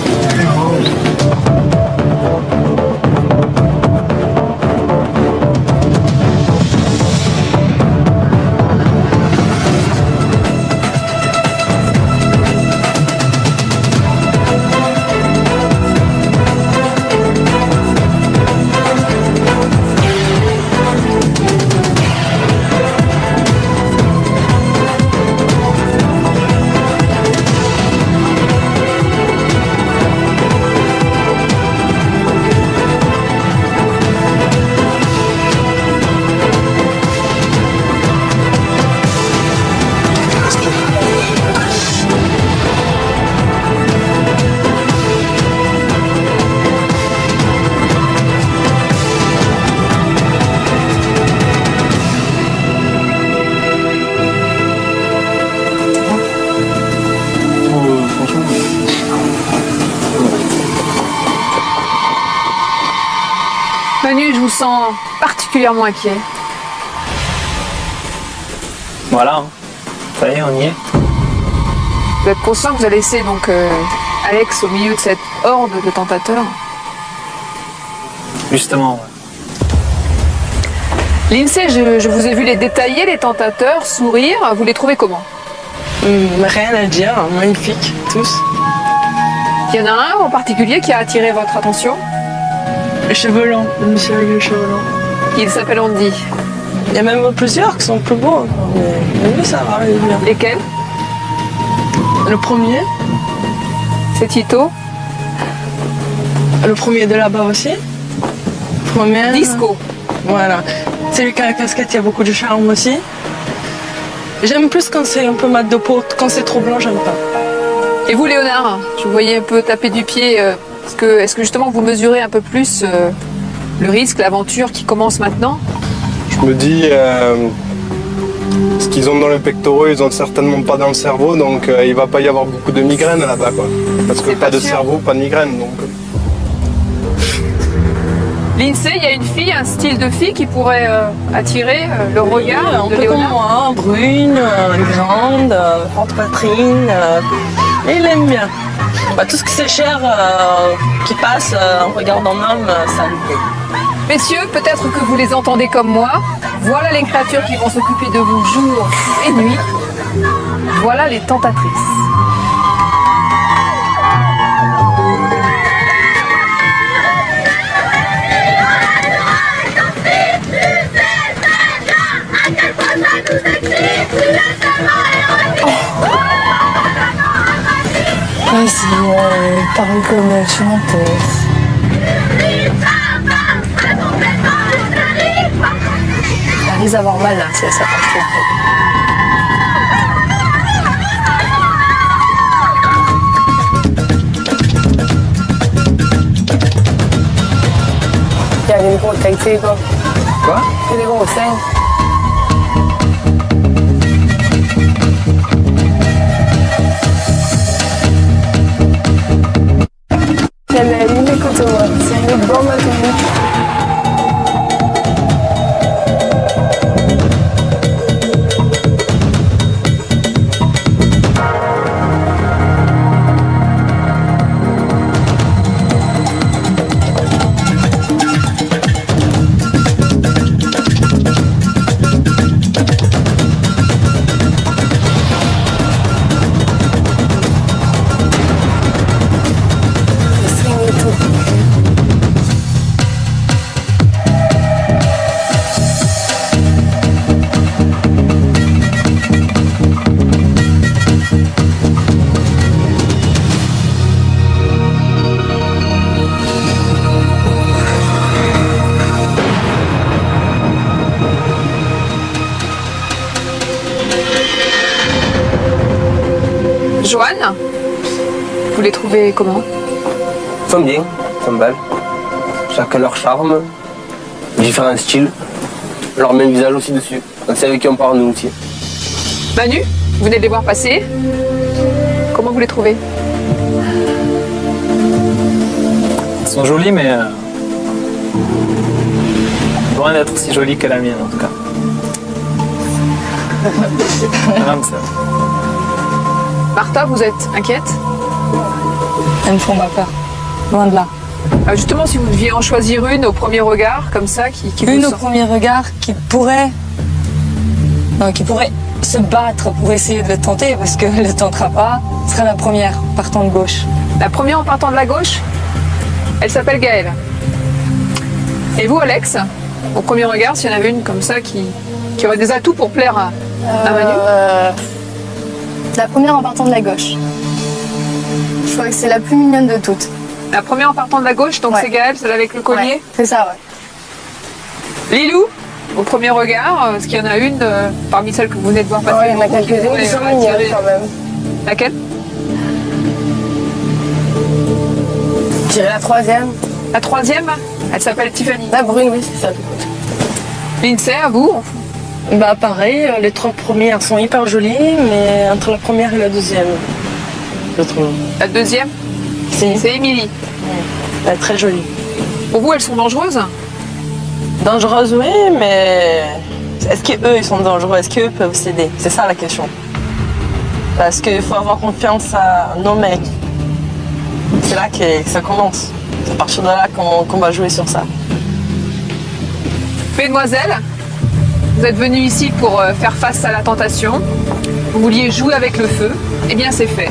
vous sent particulièrement inquiet. Voilà, ça y est, on y est. Vous êtes conscient que vous avez laissé donc Alex au milieu de cette horde de tentateurs? Justement, L'INSEE, je vous ai vu les détailler, les tentateurs, sourire. Vous les trouvez comment? Rien à dire, magnifiques, tous. Il y en a un en particulier qui a attiré votre attention? Les cheveux longs, le monsieur avec les cheveux longs. Il s'appelle Andy. Il y a même plusieurs qui sont plus beaux encore, mais lui ça va, il est bien. Lesquels? Le premier. C'est Tito. Le premier de là-bas aussi. Premier. Disco. Voilà. C'est lui qui a la casquette, il y a beaucoup de charme aussi. J'aime plus quand c'est un peu mat de peau, quand c'est trop blanc, j'aime pas. Et vous, Léonard, je vous voyais un peu taper du pied. Est-ce que justement vous mesurez un peu plus le risque, l'aventure qui commence maintenant? Je me dis, ce qu'ils ont dans les pectoraux, ils ont certainement pas dans le cerveau, donc il va pas y avoir beaucoup de migraines là-bas, quoi. Parce que pas de cerveau, pas de migraine, donc. L'INSEE, il y a une fille, un style de fille qui pourrait attirer le regard de peu Léonard? comme moi, brune, grande, forte poitrine, et il aime bien. Bah, tout ce qui c'est cher, qui passe en regardant l'homme, ça lui plaît. Messieurs, peut-être que vous les entendez comme moi. Voilà les créatures qui vont s'occuper de vous jour et nuit. Voilà les tentatrices. Vas-y, parle comme chanteuse. Elle risque d'avoir mal là, si elle s'approche trop. Il y a des gros taïtés, quoi. Quoi? Il y a des gros seins. Écoute-moi, c'est une bombe atomique. Joanne, vous les trouvez comment? Ils sont bien, ils sont belles. Chacun leur charme, différents styles, leur même visage aussi dessus. On sait avec qui on parle nous aussi. Manu, vous venez de les voir passer. Comment vous les trouvez? Elles sont jolies, mais loin d'être aussi jolies que la mienne en tout cas. Vraiment ça. Martha, vous êtes inquiète? Elles me font pas peur. Loin de là. Justement, si vous deviez en choisir une au premier regard, comme ça, qui Une vous au sent... premier regard qui pourrait se battre pour essayer de le tenter, parce qu'elle ne le tentera pas, sera la première, partant de gauche. La première en partant de la gauche, elle s'appelle Gaëlle. Et vous, Alex, au premier regard, s'il y en avait une comme ça qui aurait des atouts pour plaire à Manu? La première en partant de la gauche. Je crois que c'est la plus mignonne de toutes. La première en partant de la gauche, donc Ouais. c'est Gaëlle, celle avec le collier? Ouais, c'est ça, ouais. Lilou, au premier regard, est-ce qu'il y en a une parmi celles que vous venez de voir passer? Ouais, il y en a quelques-unes qui sont mignonnes quand même. Laquelle? Je dirais la troisième. La troisième? Elle s'appelle Tiffany. La brune, oui, c'est ça. L'INSEE, à vous? Bah pareil, les trois premières sont hyper jolies, mais entre la première et la deuxième, je trouve. La deuxième? C'est Émilie. Elle est très jolie. Pour vous, elles sont dangereuses? Dangereuse, oui, mais est-ce qu'eux, ils sont dangereux? Est-ce qu'eux peuvent s'aider? C'est ça la question. Parce qu'il faut avoir confiance à nos mecs. C'est là que ça commence. C'est à partir de là qu'on va jouer sur ça. Mesdemoiselles, vous êtes venues ici pour faire face à la tentation. Vous vouliez jouer avec le feu. Eh bien, c'est fait.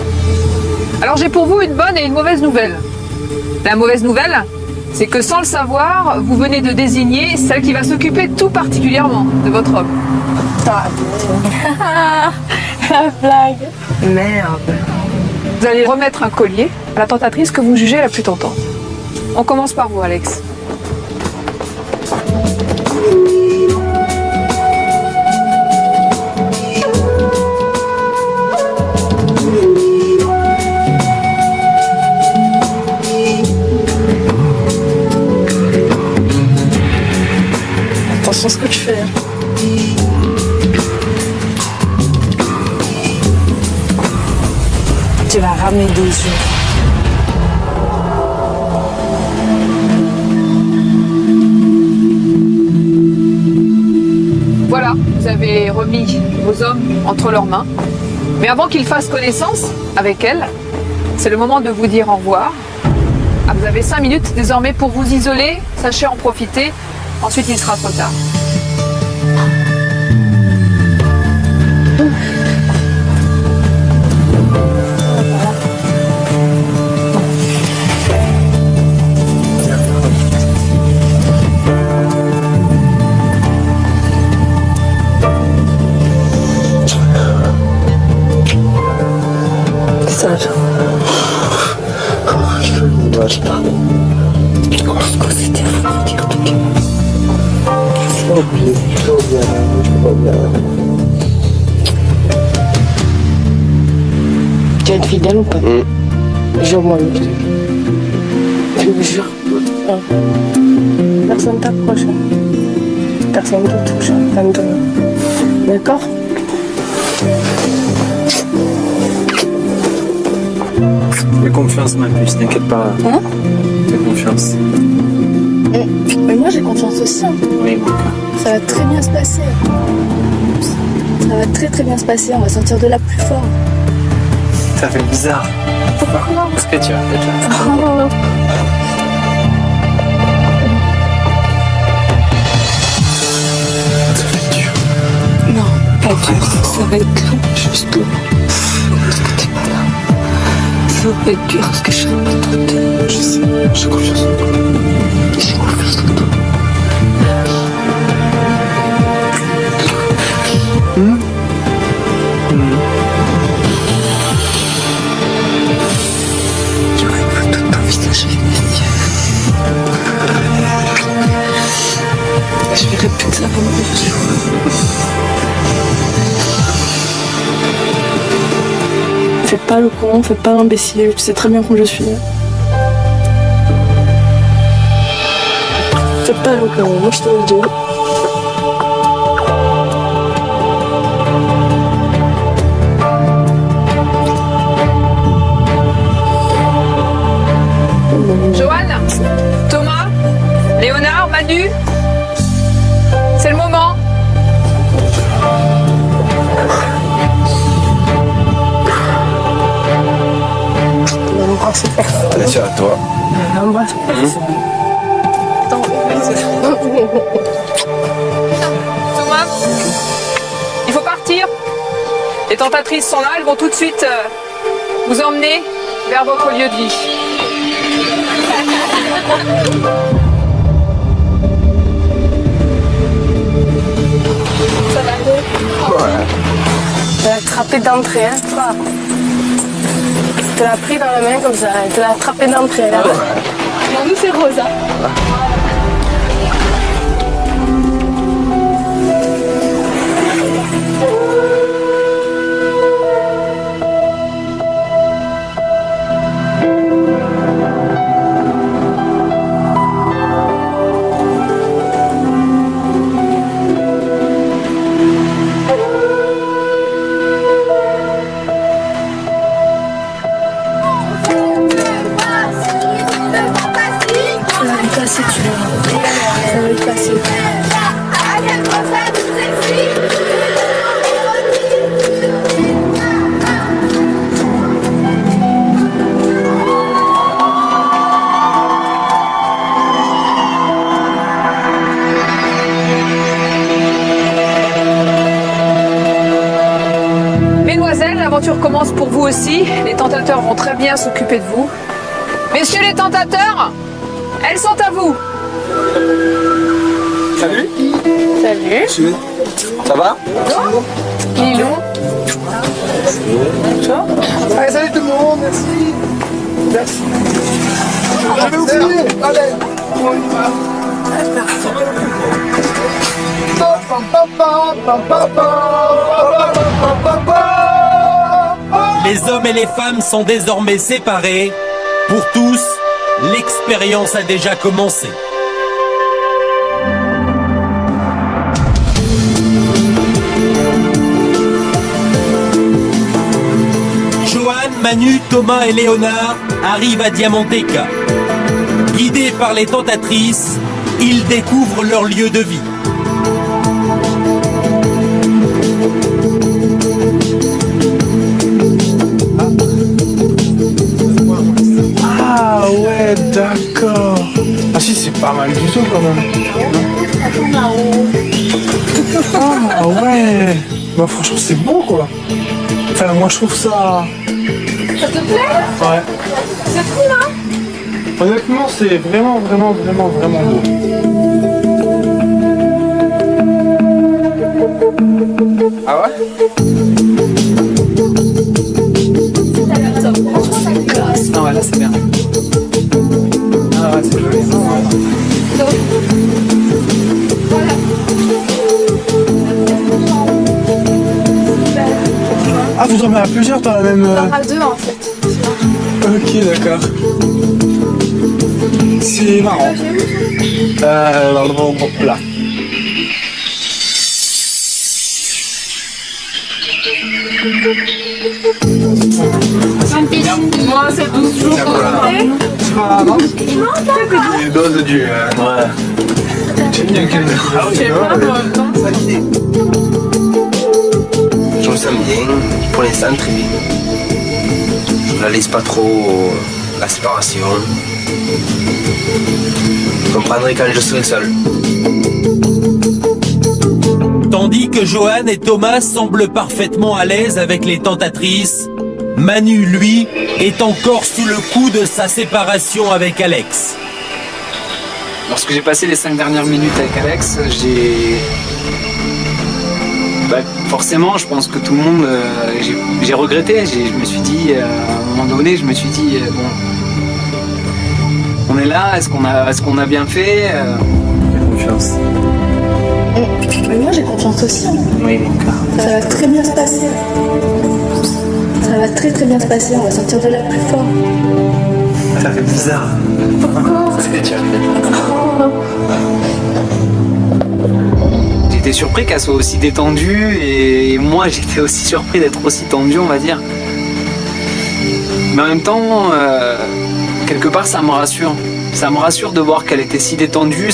Alors, j'ai pour vous une bonne et une mauvaise nouvelle. La mauvaise nouvelle, c'est que sans le savoir, vous venez de désigner celle qui va s'occuper tout particulièrement de votre homme. La blague. Merde. Vous allez remettre un collier à la tentatrice que vous jugez la plus tentante. On commence par vous, Alex. Attention à ce que tu fais. Tu vas ramener 2 jours. Voilà, vous avez remis vos hommes entre leurs mains. Mais avant qu'ils fassent connaissance avec elle, c'est le moment de vous dire au revoir. Ah, vous avez 5 minutes désormais pour vous isoler, sachez en profiter. Ensuite, il sera trop tard. Sage. Je pas. Quoi c'était à dire tout Je peux pas oublier. Tu vas être fidèle ou pas? Jure-moi, je me jure. Personne t'approche. Personne te touche. D'accord? Fais confiance, ma puce, t'inquiète pas. Hein? Fais confiance. Mais moi j'ai confiance aussi. Hein. Oui, mon cœur. Ça va très bien se passer. Ça va très très bien se passer. On va sortir de là plus fort. Ça fait bizarre. Pourquoi? Parce que tu vas être là. Oh. Ça fait dur. Non, pas dur. Ça va être dur. Juste là. Parce que t'es pas là. Ça va être dur parce que je serai pas tentée. Je sais, j'ai confiance en toi. J'ai confiance en toi. J'aurais vu tout ton visage avec mes yeux. Je verrai plus que ça pendant le jour. Fais pas le con, fais pas l'imbécile, tu sais très bien comment je suis. Fais pas le con, moi je te le dis. Joanne, Thomas, Léonard, Manu, c'est le moment. Attention à toi. Embrasse. Thomas, il faut partir. Les tentatrices sont là, elles vont tout de suite vous emmener vers votre lieu de vie. Ça va aller? Ouais. Je l'ai attrapé d'entrée, hein, toi. Je te l'ai pris dans la main comme ça, je te l'ai attrapé d'entrée, là. Non, nous c'est Rosa. Si tu l'aventure commence pour vous aussi. Les tentateurs vont très bien s'occuper de vous. Messieurs les tentateurs, elles sont à vous. Salut. Salut. Ça va? Lilou. Allez, salut tout le monde, merci. Merci. J'avais oublié. Allez, on y va. Les hommes et les femmes sont désormais séparés. Pour tous, l'expérience a déjà commencé. Johan, Manu, Thomas et Léonard arrivent à Diamanteca. Guidés par les tentatrices, ils découvrent leur lieu de vie. Ah ouais, d'accord. Ah si, c'est pas mal du tout quand même. Ah ouais. Bah franchement, c'est beau quoi. Enfin, moi je trouve ça... Ça te plaît? Ouais. C'est cool, hein? Honnêtement, c'est vraiment beau. Ah ouais? Ah ouais, là c'est bien. Ah ouais, c'est joli. Ah, vous dormez à plusieurs dans la même... À deux en fait. Ok, d'accord. C'est marrant. Là. Moi, c'est 12 jours. Ah non? Les doses du... Ouais. J'aime bien qu'elle... Je me sens bien, pour l'instant très bien. Je réalise pas trop la séparation. Je comprendrai quand je serai seul. Tandis que Johan et Thomas semblent parfaitement à l'aise avec les tentatrices, Manu, lui, est encore sous le coup de sa séparation avec Alex. Lorsque j'ai passé les 5 dernières minutes avec Alex, forcément, je pense que tout le monde, j'ai regretté. Je me suis dit, à un moment donné, bon, on est là, est-ce qu'on a bien fait? Confiance. Mais moi j'ai confiance aussi. Oui, mon gars. Ça va très bien se passer. Ça va très bien se passer, on va sortir de là plus fort. Ça fait bizarre. Pourquoi? Ce que tu as fait. J'étais surpris qu'elle soit aussi détendue et moi j'étais aussi surpris d'être aussi tendu, on va dire. Mais en même temps, quelque part ça me rassure. Ça me rassure de voir qu'elle était si détendue,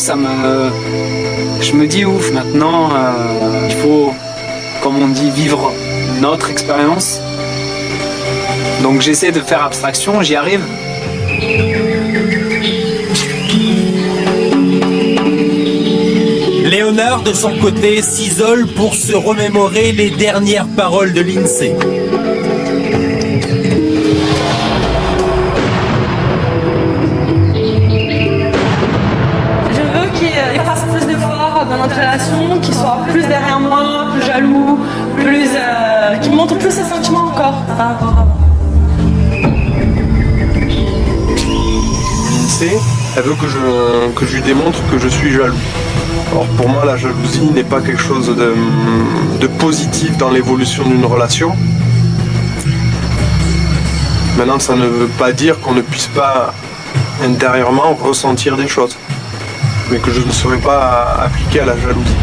je me dis ouf, maintenant il faut, comme on dit, vivre notre expérience. Donc j'essaie de faire abstraction, j'y arrive. Léonard, de son côté, s'isole pour se remémorer les dernières paroles de l'INSEE. Je veux qu'il fasse plus d'efforts dans notre relation, qu'il soit plus derrière moi, plus jaloux, qu'il montre plus ses sentiments encore par rapport à moi. Lindsay, elle veut que je lui démontre que je suis jaloux. Or pour moi la jalousie n'est pas quelque chose de positif dans l'évolution d'une relation. Maintenant ça ne veut pas dire qu'on ne puisse pas intérieurement ressentir des choses, mais que je ne serais pas appliqué à la jalousie.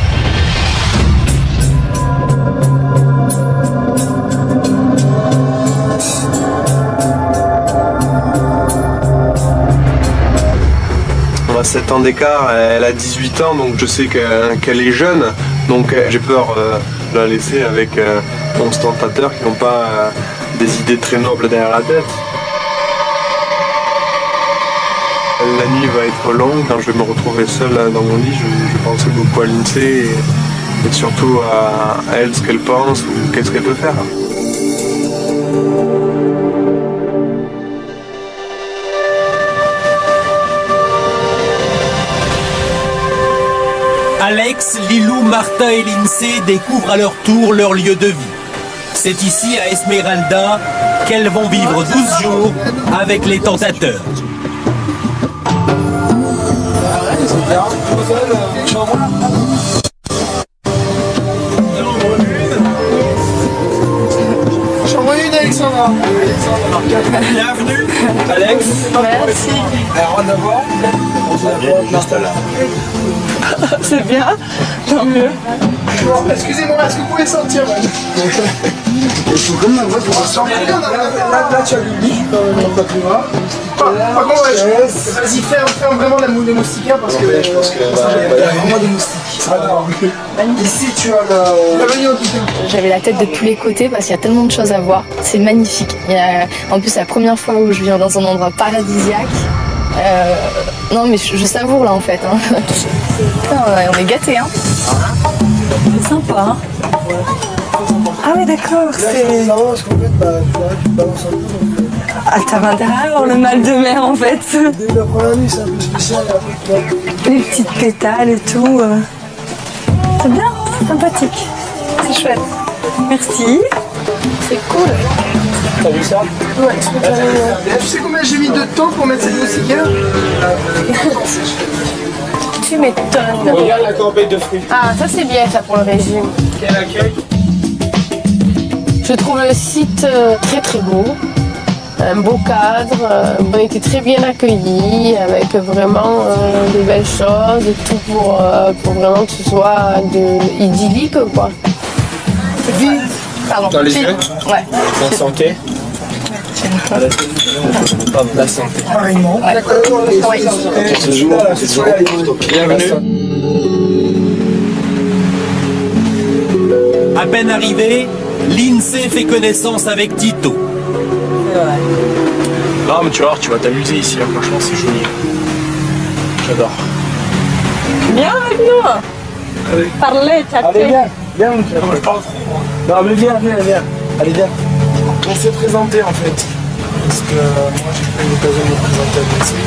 On a 7 ans d'écart, elle a 18 ans, donc je sais qu'elle est jeune, donc j'ai peur de la laisser avec 11 tentateurs qui n'ont pas des idées très nobles derrière la tête. La nuit va être longue, quand je vais me retrouver seul dans mon lit, je pensais beaucoup à Lindsay et surtout à elle, ce qu'elle pense ou qu'est-ce qu'elle peut faire. Alex, Lilou, Martha et Lindsay découvrent à leur tour leur lieu de vie. C'est ici, à Esmeralda, qu'elles vont vivre 12 jours avec les tentateurs. Alexandra. Bienvenue, Alex. Merci. Alors, d'abord, C'est bien, tant mieux. excusez-moi, est-ce que vous pouvez sortir? Il faut comme la voix pour sortir. Là, tu as le lit, pas plus grave. Par contre, vas-y, ferme vraiment la moule de moustiquaire parce que je pense que il y a vraiment des moustiques. Ici, tu as la venue en tout cas. J'avais la tête de tous les côtés parce qu'il y a tellement de choses à voir. C'est magnifique. En plus, c'est la première fois où je viens dans un endroit paradisiaque. Non, mais je savoure là en fait. Hein. Putain, on est gâtés. Hein. C'est sympa. Hein. Ah ouais, d'accord. C'est parce qu'en fait, tu balances un peu. Ah, t'as intérêt à avoir le mal de mer en fait. Dès la première nuit, c'est un peu spécial. Les petites pétales et tout. C'est bien, c'est sympathique. C'est chouette. Merci. C'est cool. T'as vu ça? Ouais, tu sais combien j'ai mis de temps pour mettre cette moustiquaire? Tu m'étonnes. Regarde la corbeille de fruits. Ah, ça c'est bien ça pour le régime. Quel accueil. Je trouve le site très très beau. Un beau cadre, on a été très bien accueillis avec vraiment de belles choses et tout pour vraiment que ce soit idyllique quoi. Pardon. Dans les yeux. Ouais. La santé. La santé. Bienvenue. À peine arrivé, Lindsay fait connaissance avec Tito. Non mais tu vas voir, tu vas t'amuser ici, hein. Franchement c'est joli. J'adore. Viens avec nous. Parlez, Allez, viens, mon frère. Non, mais viens. Allez, viens. On s'est présenté en fait. Parce que moi j'ai pas eu l'occasion de me présenter à Nancy.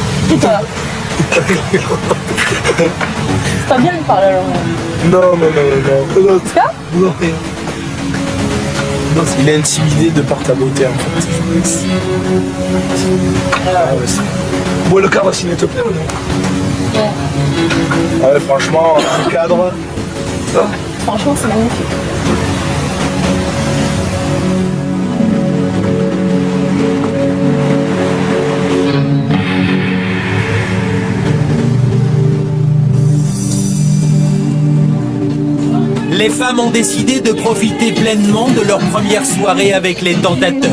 C'est pas bien de parler alors. Non. Non, rien. Non, il est intimidé de par ta beauté en fait. Ah, ouais, bon, le cadre s'il te plaît ou non? Ouais, franchement, le cadre. Franchement, c'est magnifique. Les femmes ont décidé de profiter pleinement de leur première soirée avec les tentateurs.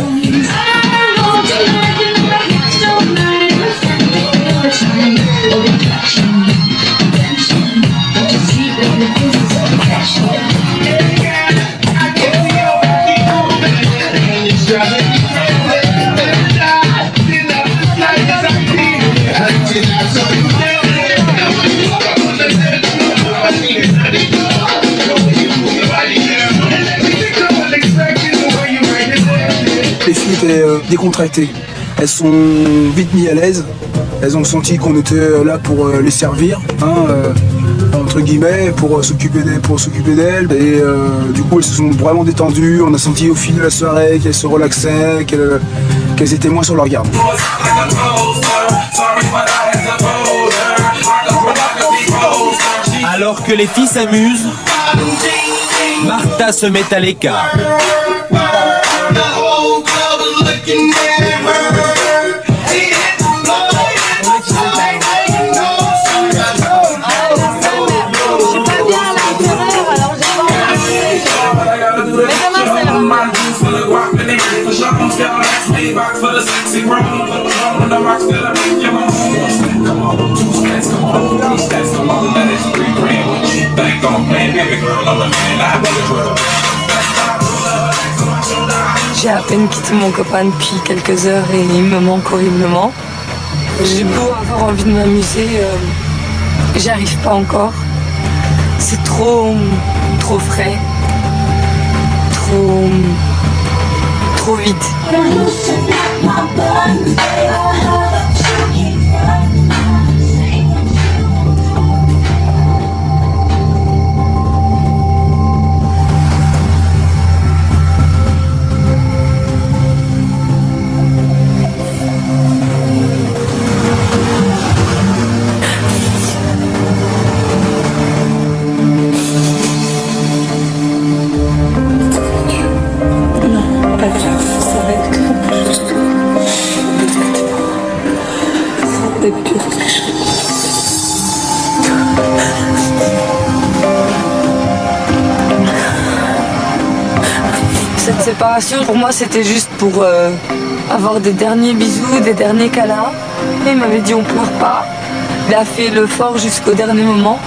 Les filles étaient décontractées. Elles sont vite mises à l'aise. Elles ont senti qu'on était là pour les servir, entre guillemets, pour s'occuper d'elles. Et du coup, elles se sont vraiment détendues. On a senti au fil de la soirée qu'elles se relaxaient, qu'elles étaient moins sur leur garde. Alors que les filles s'amusent, Martha se met à l'écart. J'ai à peine quitté mon copain depuis quelques heures et il me manque horriblement. J'ai beau avoir envie de m'amuser, j'y arrive pas encore. C'est trop frais, trop vite. Cette séparation, pour moi, c'était juste pour avoir des derniers bisous, des derniers câlins. Et il m'avait dit on pleure pas. Il a fait le fort jusqu'au dernier moment,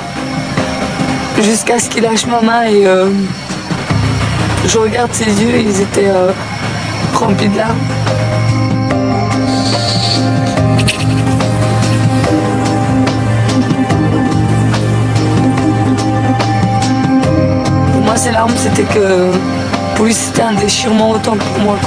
jusqu'à ce qu'il lâche ma main et je regarde ses yeux, ils étaient remplis de larmes. Pour moi, ces larmes, c'était que pour lui, c'était un déchirement autant que pour moi.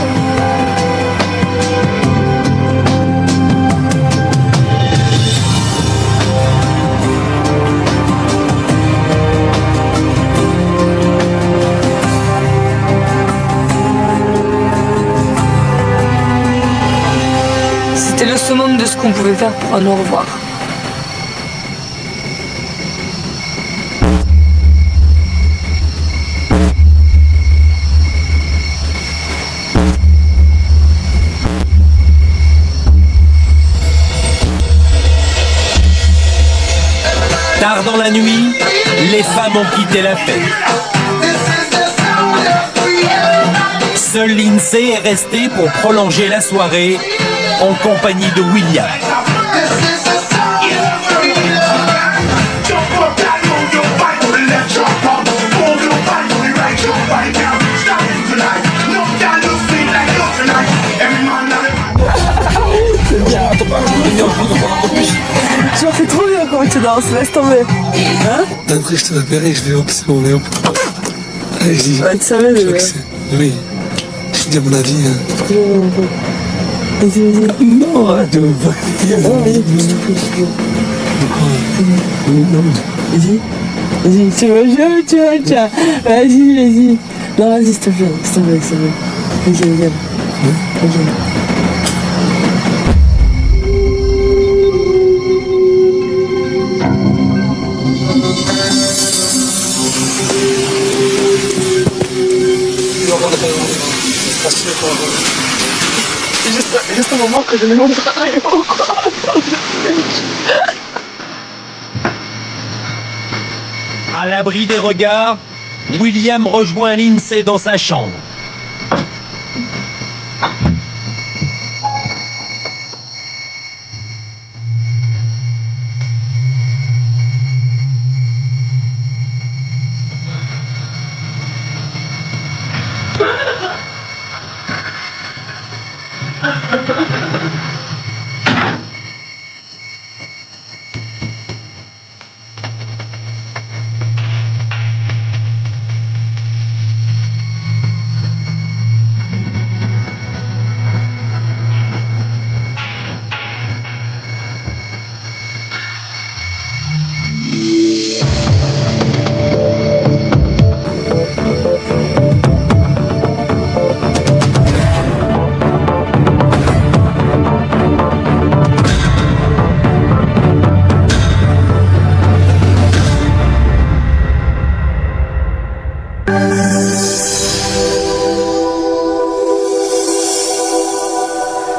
C'était le summum de ce qu'on pouvait faire pour un au revoir. Tard dans la nuit, les femmes ont quitté la fête. Seul Lindsay est resté pour prolonger la soirée en compagnie de William. Tu m'as fait trop bien quand tu danses, laisse tomber. Hein? D'après, je te rappellerai, je vais hop, c'est bon, hop. Allez-y. Ouais, tu savais, bébé. Oui. Je dis à mon avis. Vas-y, vas-y. Non, arrête de me fatiguer. Vas-y. Vas-y, tu veux jouer, tu veux, tiens. Vas-y, vas-y. Non, vas-y, s'il te plaît, s'il te plaît, s'il te plaît. Vas-y, regarde. Vas-y. Juste un moment que je mets mon travail au À l'abri des regards, William rejoint Lindsay dans sa chambre.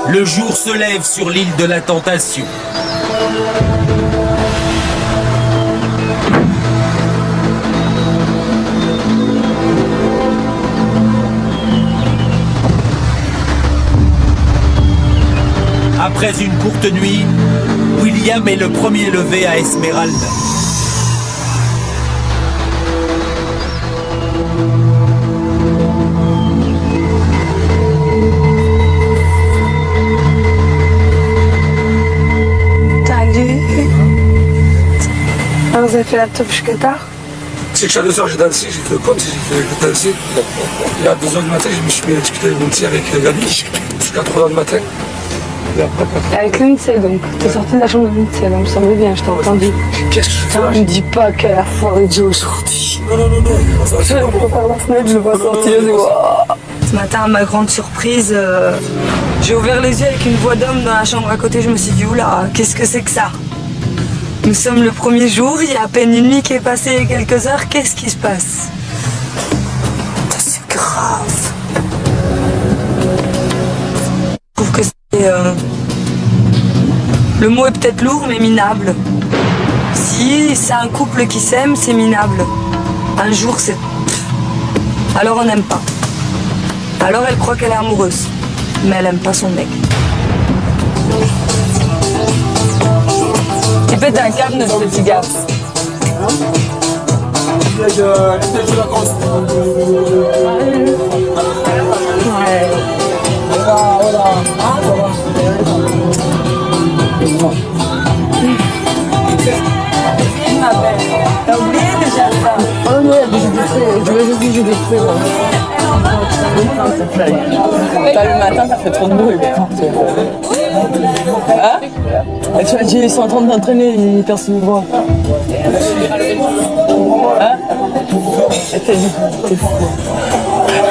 Le jour se lève sur l'île de la Tentation. Après une courte nuit, William est le premier levé à Esmeralda. Vous avez fait la teuf jusqu'à tard? sais que je suis à 2h, j'ai dansé, j'ai fait le compte, j'ai fait danser. Et à 2h du matin, je me suis mis à discuter avec Lindsay, avec Gabi, jusqu'à 3h du matin. Et après, Avec Lindsay, donc. T'es sorti de la chambre de Lindsay, donc ça me bien, je t'ai entendu. qu'est-ce que je fais là? Ne me dis pas qu'elle a foiré Joe aujourd'hui. Non. Je ne peux pas la fenêtre, je le vois sortir, je vois. Ce matin, à ma grande surprise, j'ai ouvert les yeux avec une voix d'homme dans la chambre à côté. Je me suis dit, oula, qu'est-ce que c'est que ça? Nous sommes le premier jour, il y a à peine une nuit qui est passée et quelques heures. Qu'est-ce qui se passe? C'est grave. Je trouve que c'est... Le mot est peut-être lourd, mais minable. Si c'est un couple qui s'aime, c'est minable. Un jour, c'est... Alors on n'aime pas. Alors elle croit qu'elle est amoureuse, mais elle aime pas son mec. Tu pètes un câble, notre petit gars. T'as oublié déjà ça? Oh non, je vais juste dire des trucs. Le matin, t'as fait trop de bruit. Hein? Et tu as dit, ils sont en train de t'entraîner, personne ne voit. Hein? Et t'as dit, t'es fou.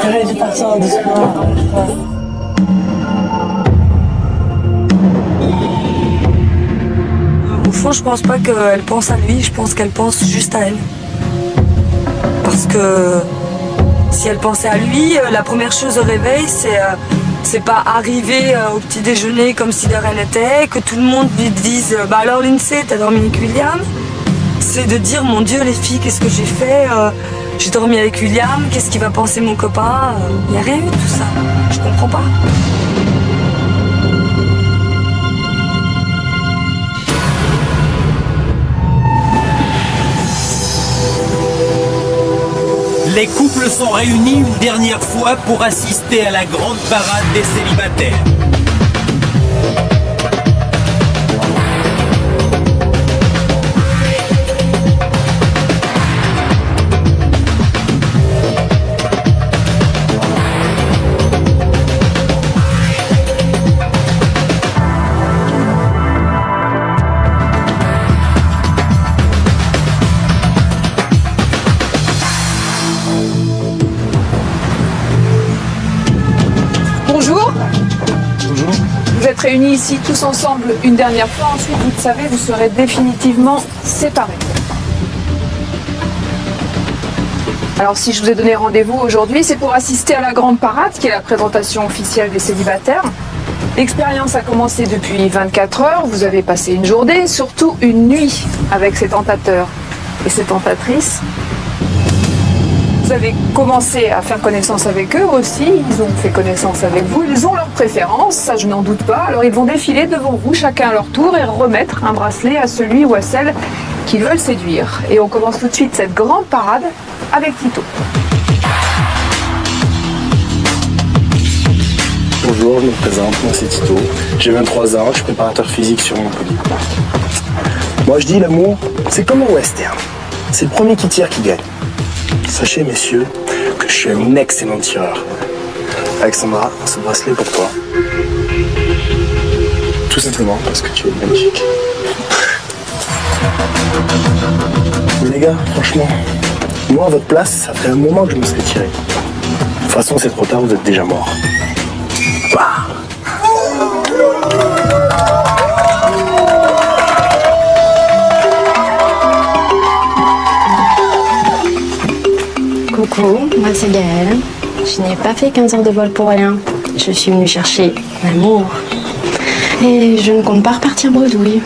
T'aurais dû partir en doucement. Au fond, je pense pas qu'elle pense à lui, je pense qu'elle pense juste à elle. Parce que si elle pensait à lui, la première chose au réveil, c'est pas arriver au petit déjeuner comme si de rien n'était, que tout le monde lui dise bah alors Lindsay, t'as dormi avec William? C'est de dire mon Dieu les filles, qu'est-ce que j'ai fait? J'ai dormi avec William, qu'est-ce qu'il va penser mon copain? Y a rien eu de tout ça, je comprends pas. Les couples sont réunis une dernière fois pour assister à la grande parade des célibataires. Bonjour. Bonjour. Vous êtes réunis ici tous ensemble une dernière fois. Ensuite, vous le savez, vous serez définitivement séparés. Alors, si je vous ai donné rendez-vous aujourd'hui, c'est pour assister à la grande parade, qui est la présentation officielle des célibataires. L'expérience a commencé depuis 24 heures. Vous avez passé une journée, surtout une nuit, avec ces tentateurs et ces tentatrices. Vous avez commencé à faire connaissance avec eux aussi, ils ont fait connaissance avec vous, ils ont leurs préférences, ça je n'en doute pas. Alors ils vont défiler devant vous, chacun à leur tour, et remettre un bracelet à celui ou à celle qu'ils veulent séduire. Et on commence tout de suite cette grande parade avec Tito. Bonjour, je me présente, moi c'est Tito, j'ai 23 ans, je suis préparateur physique sur Montpellier. Moi je dis l'amour, c'est comme un western, c'est le premier qui tire qui gagne. Sachez, messieurs, que je suis un excellent tireur. Alexandra, ce bracelet pour toi. Tout simplement parce que tu es magnifique. Mais les gars, franchement, moi à votre place, ça fait un moment que je me serais tiré. De toute façon, c'est trop tard, vous êtes déjà morts. Bah. Coucou, moi c'est Gaëlle. Je n'ai pas fait 15 heures de vol pour rien. Je suis venue chercher l'amour. Et je ne compte pas repartir bredouille.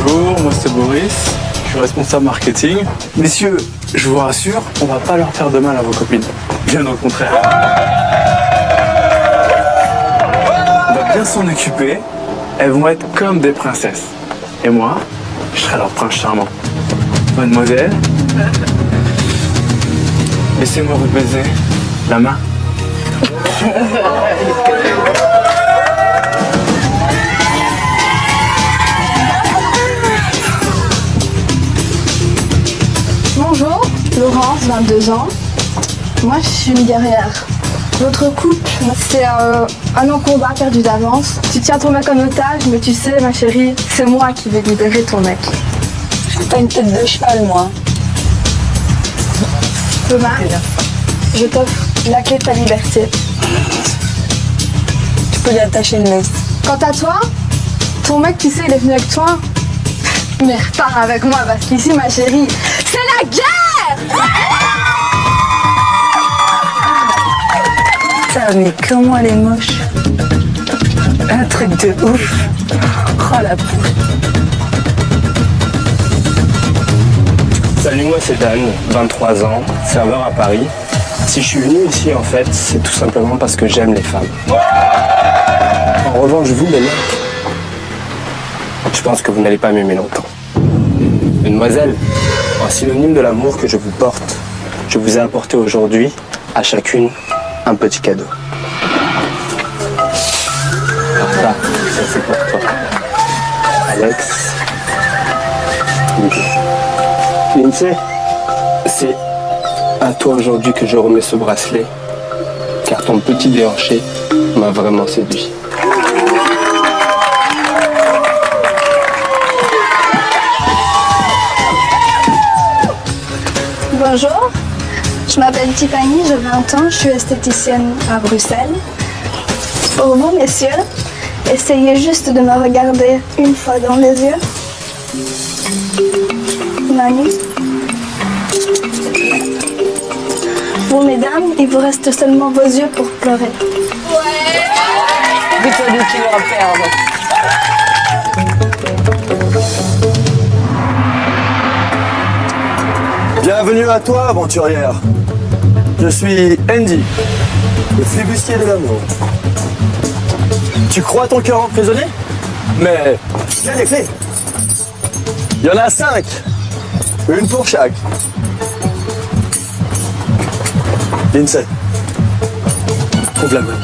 Bonjour, moi c'est Boris, je suis responsable marketing. Messieurs, je vous rassure, on va pas leur faire de mal à vos copines. Bien au contraire. On va bien s'en occuper, elles vont être comme des princesses. Et moi, je serai leur prince charmant. Mademoiselle, laissez-moi vous baiser la main. Bonjour, Laurence, 22 ans. Moi, je suis une guerrière. Votre couple, c'est un non-combat perdu d'avance. Tu tiens ton mec en otage, mais tu sais, ma chérie, c'est moi qui vais libérer ton mec. J'ai pas une tête de cheval, moi. Thomas, je t'offre la clé de ta liberté. Tu peux lui attacher une laisse. Quant à toi, ton mec, tu sais, il est venu avec toi. Mais repars avec moi, parce qu'ici, ma chérie, c'est la guerre! Putain, mais comment elle est moche. Un truc de ouf. Oh la poule. Salut, moi c'est Dan, 23 ans, serveur à Paris. Si je suis venu ici, en fait, c'est tout simplement parce que j'aime les femmes. En revanche, vous, les mecs, je pense que vous n'allez pas m'aimer longtemps. Mademoiselle, en synonyme de l'amour que je vous porte, je vous ai apporté aujourd'hui, à chacune, un petit cadeau. Alors ça c'est pour toi. Alex. Lindsay, c'est à toi aujourd'hui que je remets ce bracelet, car ton petit déhanché m'a vraiment séduit. Bonjour, je m'appelle Tiffany, j'ai 20 ans, je suis esthéticienne à Bruxelles. Pour vous, messieurs, essayez juste de me regarder une fois dans les yeux. Nani. Vous, mesdames, il vous reste seulement vos yeux pour pleurer. Dis-toi de qui va perdre. Bienvenue à toi, aventurière. Je suis Andy, le flibustier de l'amour. Tu crois ton cœur emprisonné? Mais il y a des clés. Il y en a 5. Une pour chaque. Lindsay, ouvre la main.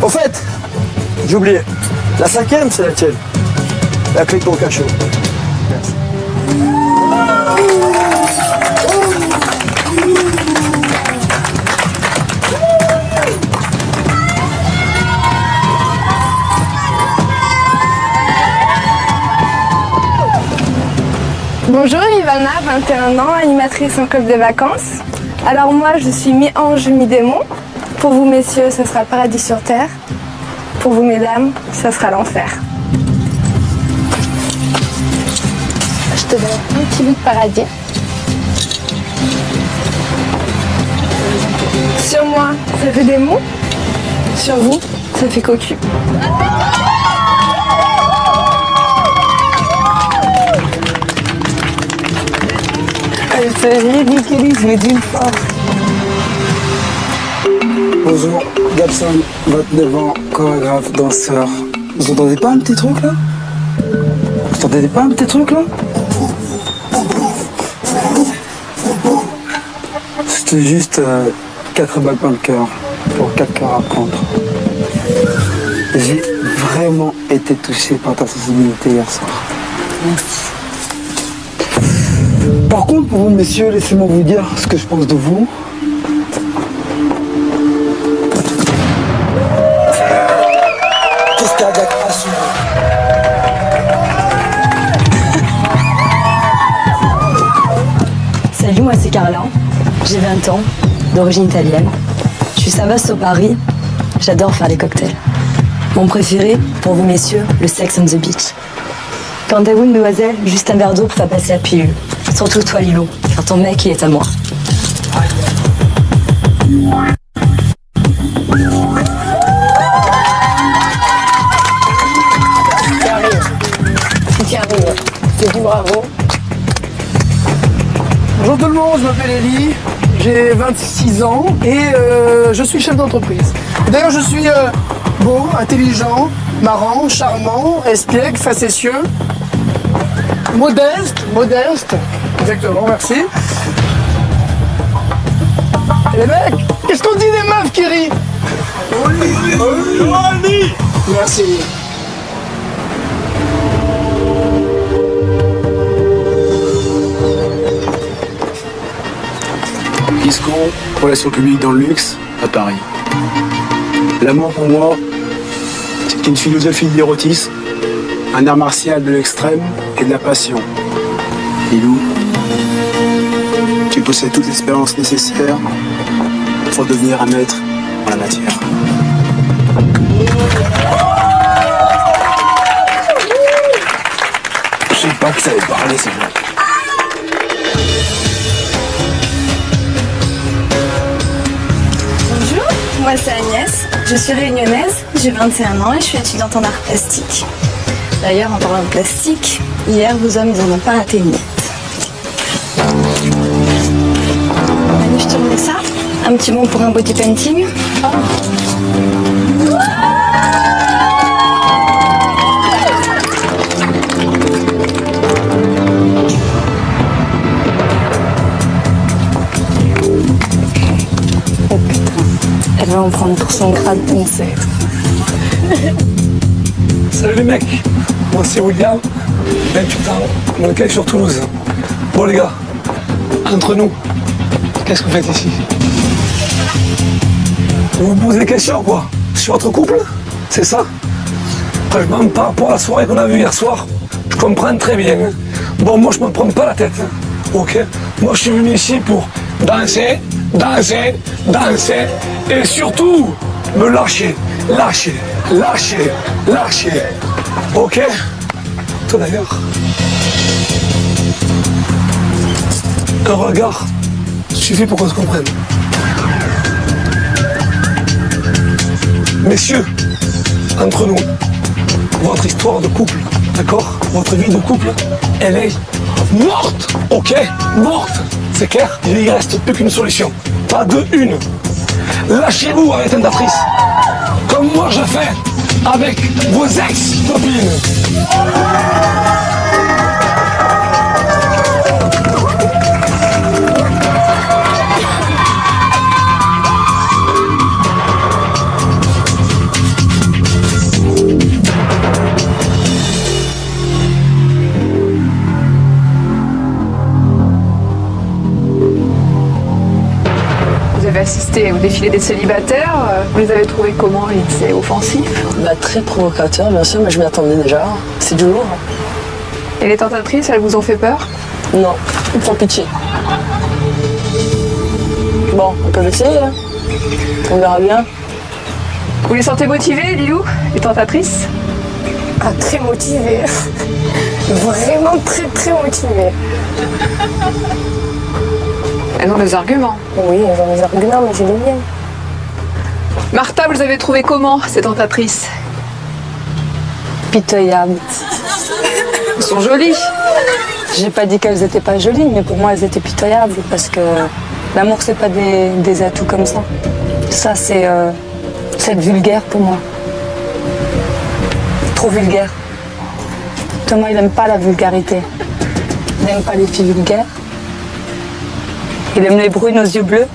Au fait, j'ai oublié. La 5e, c'est la tienne. La clé de ton cachot. Merci. Bonjour, Ivana, 21 ans, animatrice en club de vacances. Alors moi, je suis mi-ange, mi-démon. Pour vous, messieurs, ce sera le paradis sur terre. Pour vous, mesdames, ce sera l'enfer. Je te donne un petit bout de paradis. Sur moi, ça fait démon. Sur vous, ça fait cocu. Elle se ridiculise, mais d'une force. Bonjour, Gabson, 29 ans, chorégraphe, danseur. Vous entendez pas un petit truc là? Vous entendez pas un petit truc là? C'était juste 4 balles dans le cœur pour 4 cœurs à prendre. J'ai vraiment été touché par ta sensibilité hier soir. Merci. Par contre, pour vous, messieurs, laissez-moi vous dire ce que je pense de vous. Qu'est-ce qu'il y a d'agression? Salut, moi c'est Carla. J'ai 20 ans, d'origine italienne. Je suis serveuse sur Paris. J'adore faire les cocktails. Mon préféré, pour vous messieurs, le Sex on the Beach. Quant à vous, mademoiselle, juste un verre d'eau pour faire passer la pilule. Surtout toi, Lilo, car ton mec, il est à moi. Tu arrives. Je te dis bravo. Bonjour tout le monde, je m'appelle Ellie, j'ai 26 ans et je suis chef d'entreprise. D'ailleurs, je suis beau, intelligent, marrant, charmant, espiègle, facétieux, modeste, exactement, merci. Les mecs, qu'est-ce qu'on dit des meufs qui rient? Merci. Giscon, relations publiques dans le luxe, à Paris. L'amour pour moi, c'est une philosophie de l'érotisme, un art martial de l'extrême et de la passion. Lilou, tu possèdes toute l'expérience nécessaire pour devenir un maître en la matière. Je sais pas que ça allait parler, c'est vrai. Bonjour, moi c'est Agnès, je suis réunionnaise, j'ai 21 ans et je suis étudiante en art plastique. D'ailleurs, en parlant de plastique, hier vos hommes ils en ont pas raté une miette. Manu, je te remets ça. Un petit mot pour un body painting. Oh putain, elle va en prendre pour son grade d'insecte. Salut les mecs, moi c'est William, 28 ans, on est sur Toulouse. Bon les gars, entre nous, qu'est-ce que vous faites ici? Vous vous posez des questions quoi? Sur votre couple? C'est ça? Franchement, par rapport à la soirée qu'on a vue hier soir, je comprends très bien. Bon, moi je me prends pas la tête, ok? Moi je suis venu ici pour danser, danser, danser et surtout me lâcher, lâcher, lâcher, lâcher. Ok? Toi d'ailleurs. Un regard suffit pour qu'on se comprenne. Messieurs, entre nous, votre histoire de couple, d'accord? Votre vie de couple, elle est morte, ok? Morte, c'est clair? Il ne reste plus qu'une solution, pas de une. Lâchez-vous avec tentatrice, comme moi je fais avec vos ex-copines. Vous avez assisté au défilé des célibataires. Vous les avez trouvés comment, c'est offensif? Très provocateur, bien sûr, mais je m'y attendais déjà. C'est du lourd. Et les tentatrices, elles vous ont fait peur? Non, ils me font pitié. Bon, on peut essayer, hein. On verra bien. Vous les sentez motivées, Lilou, les tentatrices? Ah, très motivée. Vraiment très très motivée. Elles ont des arguments. Oui, elles ont des arguments, mais j'ai les miens. Martha, vous les avez trouvées comment, ces tentatrices? Pitoyables. Elles sont jolies. J'ai pas dit qu'elles étaient pas jolies, mais pour moi elles étaient pitoyables parce que l'amour c'est pas des atouts comme ça. Ça c'est vulgaire pour moi. Trop vulgaire. Thomas il aime pas la vulgarité. Il aime pas les filles vulgaires. Il aime les brunes aux yeux bleus.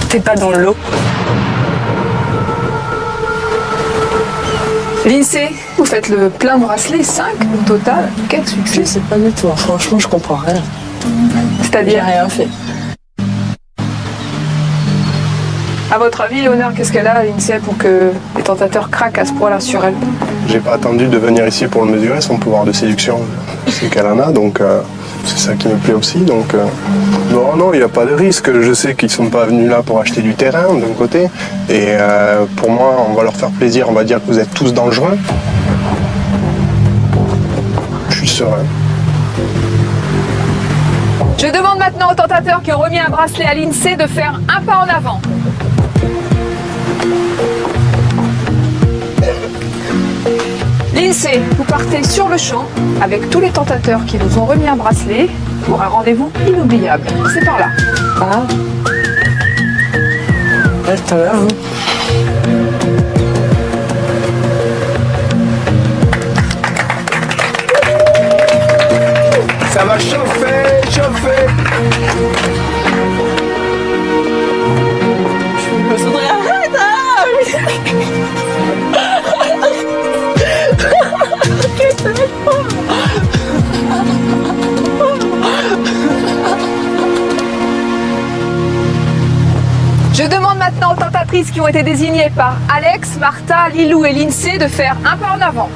T'es pas dans l'eau. L'INSEE, vous faites le plein bracelet, 5 au total. Quel succès? Je sais pas du tout, franchement je comprends rien. C'est-à-dire? J'ai rien fait. À votre avis, Léonard, qu'est-ce qu'elle a, l'INSEE, pour que les tentateurs craquent à ce point-là sur elle? J'ai pas attendu de venir ici pour le mesurer, son pouvoir de séduction, c'est qu'elle en a, donc c'est ça qui me plaît aussi. Donc non, il n'y a pas de risque. Je sais qu'ils sont pas venus là pour acheter du terrain d'un côté, et pour moi, on va leur faire plaisir. On va dire que vous êtes tous dangereux. Je suis serein. Je demande maintenant aux tentateurs qui ont remis un bracelet à l'INSEE de faire un pas en avant. L'INSEE, vous partez sur le champ avec tous les tentateurs qui vous ont remis un bracelet pour un rendez-vous inoubliable. C'est par là. Ah. Ouais, tout à l'heure, hein. Ça va chauffer, chauffer. qui ont été désignés par Alex, Martha, Lilou et Lindsay de faire un pas en avant.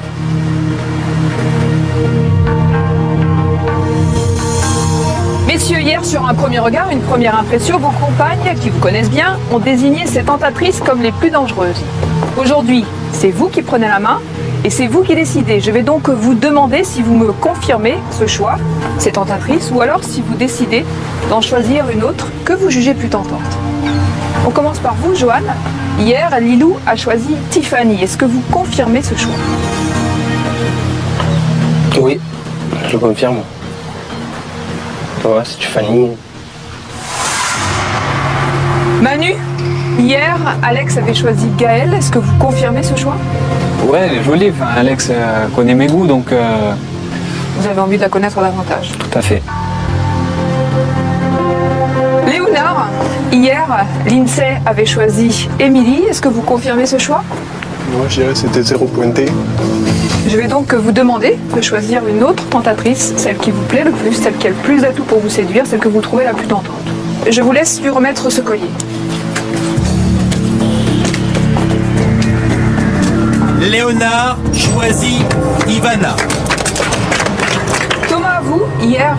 Messieurs, hier, sur un premier regard, une première impression, vos compagnes, qui vous connaissent bien, ont désigné ces tentatrices comme les plus dangereuses. Aujourd'hui, c'est vous qui prenez la main et c'est vous qui décidez. Je vais donc vous demander si vous me confirmez ce choix, ces tentatrices, ou alors si vous décidez d'en choisir une autre que vous jugez plus tentante. On commence par vous, Joanne. Hier, Lilou a choisi Tiffany. Est-ce que vous confirmez ce choix? Oui, je le confirme. Ouais, c'est Tiffany. Manu, hier, Alex avait choisi Gaël. Est-ce que vous confirmez ce choix? Ouais, elle est jolie. Enfin, Alex connaît mes goûts, donc... Vous avez envie de la connaître davantage. Tout à fait. Léonard, hier, Lindsay avait choisi Émilie. Est-ce que vous confirmez ce choix? Moi, je dirais que c'était 0 pointé. Je vais donc vous demander de choisir une autre tentatrice, celle qui vous plaît le plus, celle qui a le plus d'atouts pour vous séduire, celle que vous trouvez la plus tentante. Je vous laisse lui remettre ce collier. Léonard choisit Ivana. Thomas, à vous. Hier,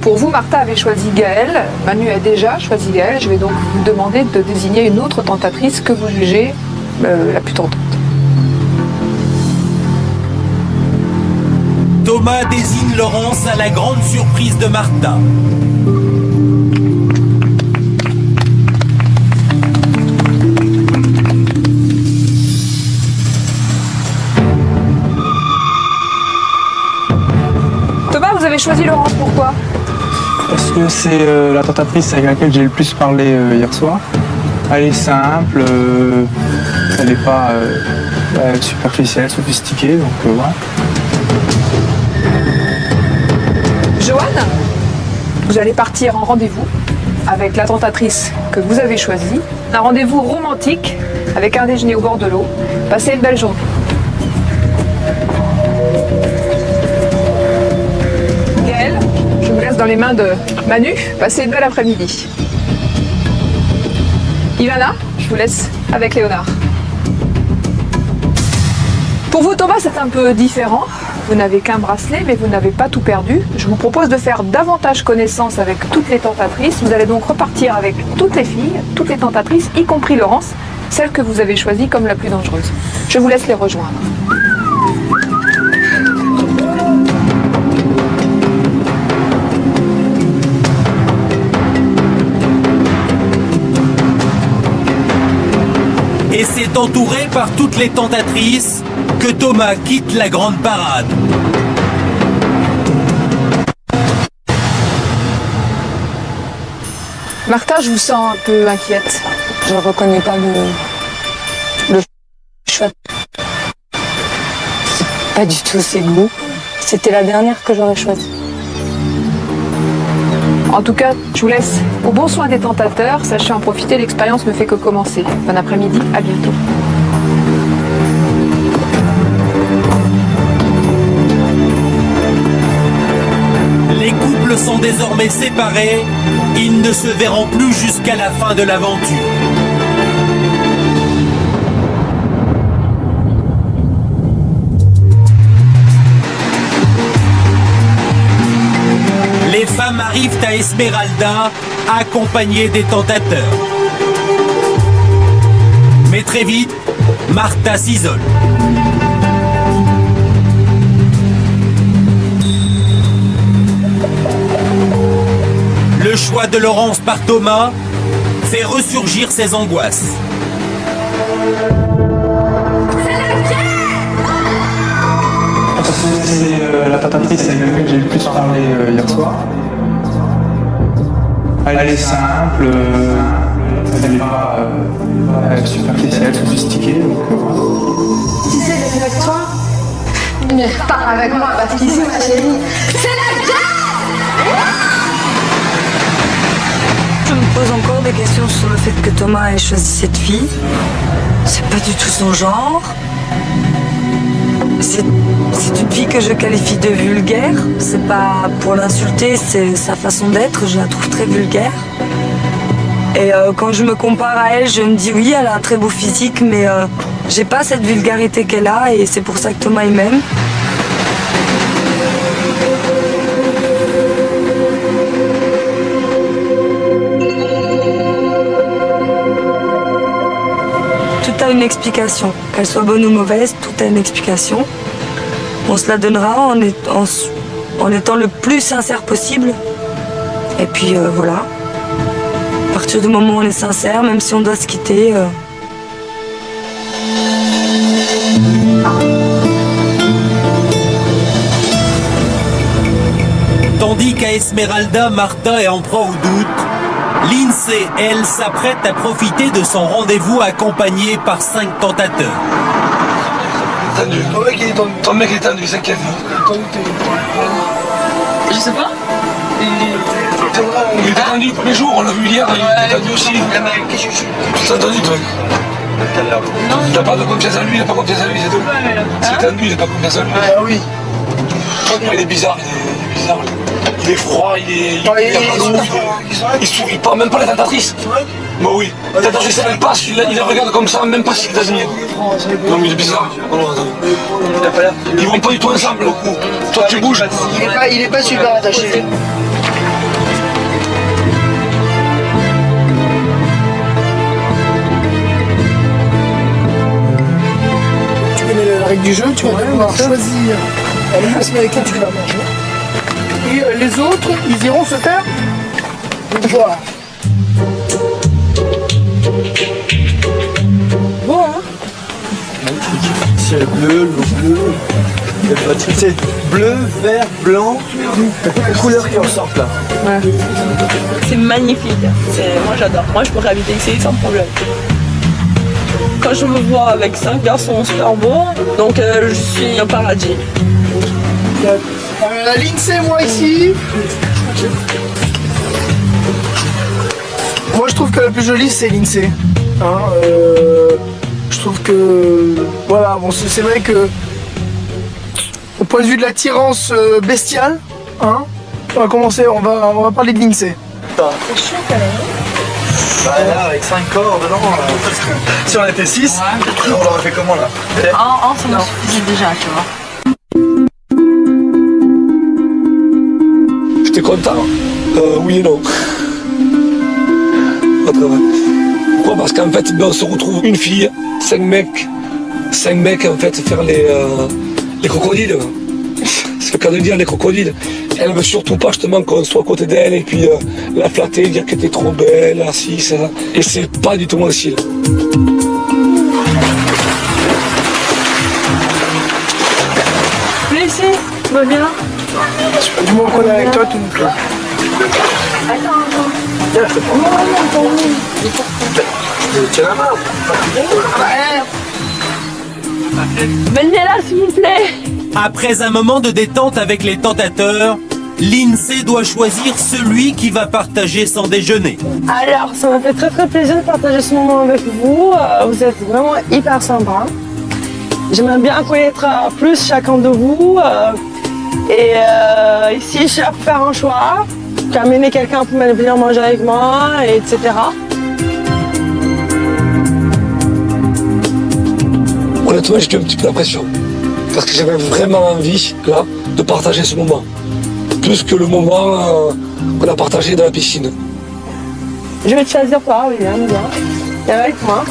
pour vous, Martha avait choisi Gaël. Manu a déjà choisi Gaël. Je vais donc vous demander de désigner une autre tentatrice que vous jugez la plus tentante. Thomas désigne Laurence à la grande surprise de Martha. Thomas, vous avez choisi Laurence, pourquoi? Parce que c'est la tentatrice avec laquelle j'ai le plus parlé hier soir. Elle est simple, elle n'est pas superficielle, sophistiquée, donc voilà. Joanne, vous allez partir en rendez-vous avec la tentatrice que vous avez choisie. Un rendez-vous romantique avec un déjeuner au bord de l'eau. Passez une belle journée. Gaël, je vous laisse dans les mains de Manu. Passez une belle après-midi. Ivana, je vous laisse avec Léonard. Pour vous, Thomas, c'est un peu différent. Vous n'avez qu'un bracelet, mais vous n'avez pas tout perdu. Je vous propose de faire davantage connaissance avec toutes les tentatrices. Vous allez donc repartir avec toutes les filles, toutes les tentatrices, y compris Laurence, celle que vous avez choisie comme la plus dangereuse. Je vous laisse les rejoindre. Et c'est entouré par toutes les tentatrices que Thomas quitte la grande parade. Martha, je vous sens un peu inquiète. Je ne reconnais pas le choix. C'est pas du tout ses goûts. C'était la dernière que j'aurais choisie. En tout cas, je vous laisse au bon soin des tentateurs. Sachez en profiter, l'expérience ne fait que commencer. Bon après-midi, à bientôt. Les couples sont désormais séparés. Ils ne se verront plus jusqu'à la fin de l'aventure. Les femmes arrivent à Esmeralda, accompagnées des tentateurs. Mais très vite, Martha s'isole. Le choix de Laurence par Thomas fait ressurgir ses angoisses. C'est la tentatrice avec laquelle j'ai le plus parlé hier soir. Elle est simple, elle n'est pas superficielle, sophistiquée. Donc, Si c'est d'être avec toi, mais repars avec moi parce qu'ici, ma chérie, c'est la guerre! Je me pose encore des questions sur le fait que Thomas ait choisi cette fille. C'est pas du tout son genre. C'est une fille que je qualifie de vulgaire. C'est pas pour l'insulter, c'est sa façon d'être. Je la trouve très vulgaire. Et quand je me compare à elle, je me dis oui, elle a un très beau physique, mais j'ai pas cette vulgarité qu'elle a et c'est pour ça que Thomas il m'aime. Tout a une explication, qu'elle soit bonne ou mauvaise, tout a une explication. On se la donnera en étant le plus sincère possible. Et puis voilà. À partir du moment où on est sincère, même si on doit se quitter. Tandis qu'à Esmeralda, Martha est en proie au doute, Lindsay, elle, s'apprête à profiter de son rendez-vous accompagné par 5 tentateurs. Ton mec est tendu, s'inquiète. Je sais pas. Il était tendu le premier jour, on l'a vu hier, il était tendu aussi. Tu t'es entendu, toi? Il n'a pas de confiance en lui, il n'a pas confiance en lui, c'est tout. S'il est tendu, il n'a pas confiance en lui. Ah oui. Il est bizarre, il est froid, il sourit pas, même pas les tentatrices. Bah oui, les tentatrices, elles passent, il les regarde comme ça, même pas si c'est désigné. Non mais il est bizarre. Ils vont pas du tout ensemble. Toi tu bouges. Il est pas super attaché. Tu connais la règle du jeu, tu vas devoir choisir la personne avec laquelle tu vas manger. Et les autres, ils iront se faire voir. Bon, hein? Ciel bleu, l'eau bleue. C'est bleu, vert, blanc, les couleurs qui ressortent là. Ouais. C'est magnifique. Moi j'adore. Moi je pourrais habiter ici sans problème. Quand je me vois avec 5 garçons super beaux, donc je suis au paradis. La Lindsay, moi ici. Moi je trouve que la plus jolie c'est Lindsay. Hein, je trouve que voilà, bon c'est vrai que au point de vue de l'attirance bestiale, hein, on va commencer, on va parler de Lindsay. C'est chaud quand même. Bah là, avec 5 corps dedans, si on était 6, on l'aurait fait comment là? Ça me suffisait déjà, tu vois. J'étais content. Oui et non. Pas très vrai. Pourquoi? Parce qu'en fait, on se retrouve une fille, 5 mecs en fait faire les crocodiles. C'est le cas de dire les crocodiles. Elle veut surtout pas justement qu'on soit à côté d'elle et puis la flatter, dire qu'elle était trop belle, si, ça. Et c'est pas du tout mon style. Viens ici, va bien. Du moment qu'on est avec toi, tout nous plaît. Tiens la main. Venez là s'il vous plaît. Après un moment de détente avec les tentateurs, Lindsay doit choisir celui qui va partager son déjeuner. Alors, ça m'a fait très très plaisir de partager ce moment avec vous. Vous êtes vraiment hyper sympa. J'aimerais bien connaître plus chacun de vous. Ici, je suis là pour faire un choix. J'ai amené quelqu'un pour venir manger avec moi, etc. Honnêtement, j'ai eu un petit peu la pression. Parce que j'avais vraiment envie, là, de partager ce moment. Plus que le moment qu'on a partagé dans la piscine. Je vais te choisir toi, William, viens. Viens avec moi.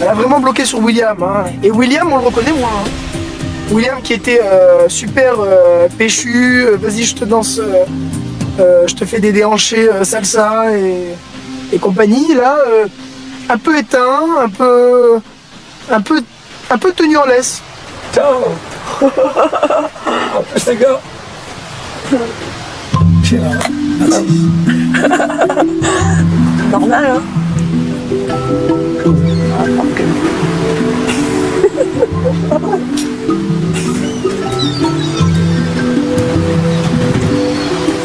Elle a vraiment bloqué sur William. Hein. Et William, on le reconnaît moins. Hein. William qui était super péchu, vas-y je te danse, je te fais des déhanchés salsa et compagnie. Là, un peu éteint, un peu tenu en laisse. Tiens. En plus les gars. Normal, hein.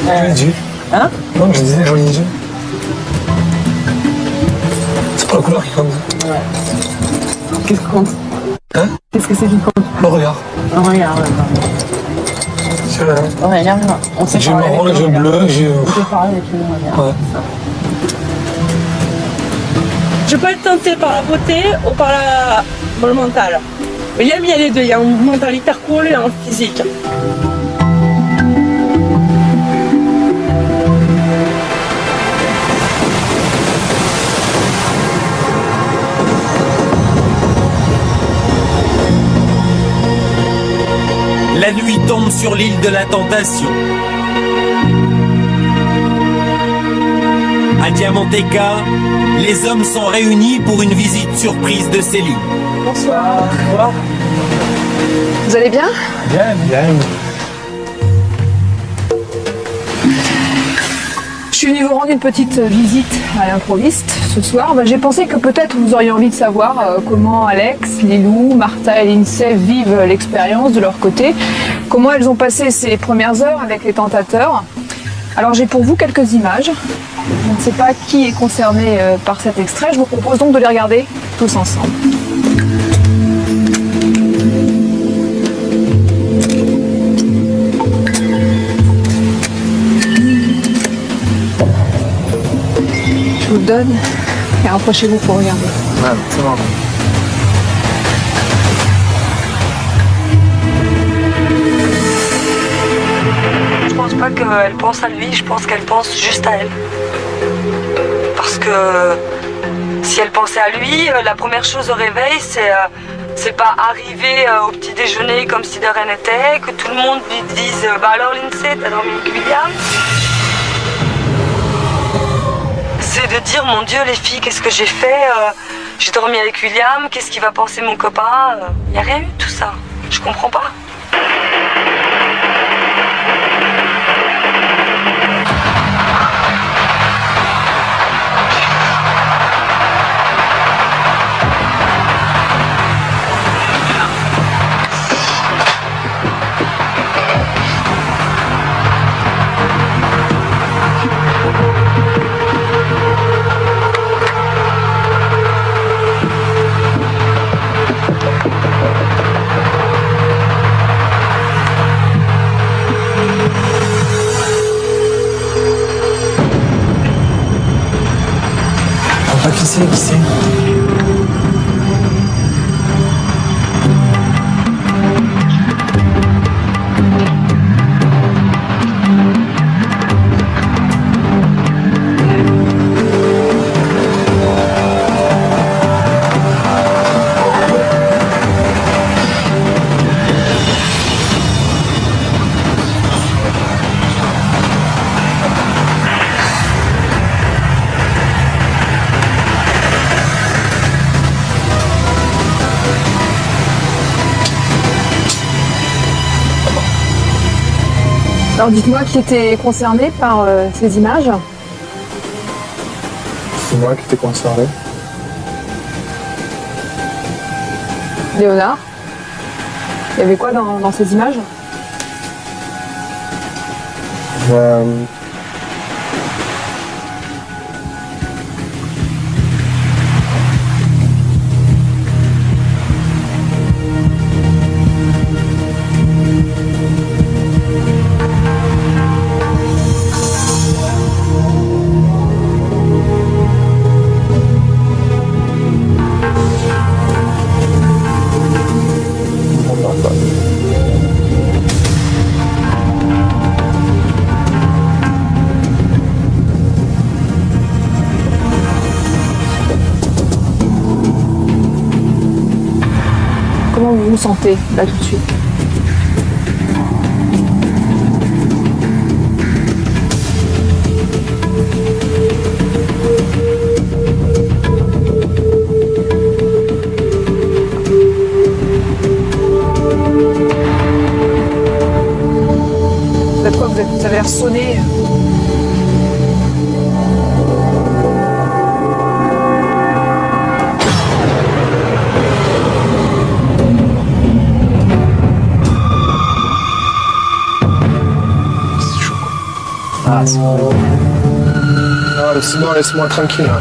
Jolis yeux. Hein? Non, je disais jolis yeux. C'est pas la couleur qui compte. Ouais. Qu'est-ce qui compte? Hein? Qu'est-ce que c'est qui compte? Le regard. Le regard, ouais. C'est vrai. Ouais, regarde, on s'est J'ai parlé marron, avec les le yeux regard. bleus, j'ai... On s'est parlé avec le regard. Ouais. Je peux être tentée par la beauté ou par le mental. William, il y a les deux. Il y a un mental hyper cool et un physique. La nuit tombe sur l'île de la Tentation. À Diamanteca, les hommes sont réunis pour une visite surprise de Céline. Bonsoir. Vous allez bien? Bien, bien. Je suis venue vous rendre une petite visite à l'improviste ce soir. J'ai pensé que peut-être vous auriez envie de savoir comment Alex, Lilou, Martha et Lindsay vivent l'expérience de leur côté, comment elles ont passé ces premières heures avec les tentateurs. Alors j'ai pour vous quelques images. Je ne sais pas qui est concerné par cet extrait. Je vous propose donc de les regarder tous ensemble. Je vous le donne et rapprochez-vous pour regarder. Ouais, c'est bon. Je pense pas qu'elle pense à lui, je pense qu'elle pense juste à elle. Parce que si elle pensait à lui, la première chose au réveil, c'est pas arriver au petit déjeuner comme si de rien n'était, que tout le monde lui dise bah alors Lindsay, t'as dormi avec William? C'est de dire mon Dieu les filles, qu'est-ce que j'ai fait? J'ai dormi avec William, qu'est-ce qu'il va penser mon copain? Y a rien eu de tout ça, je comprends pas. Qui c'est? Alors dites-moi qui était concerné par ces images. C'est moi qui étais concerné. Léonard, il y avait quoi dans ces images? Comment vous vous sentez là tout de suite? Vous êtes quoi? Vous avez l'air sonné. Ah, c'est bon. Ah, sinon, laisse-moi tranquille. Hein.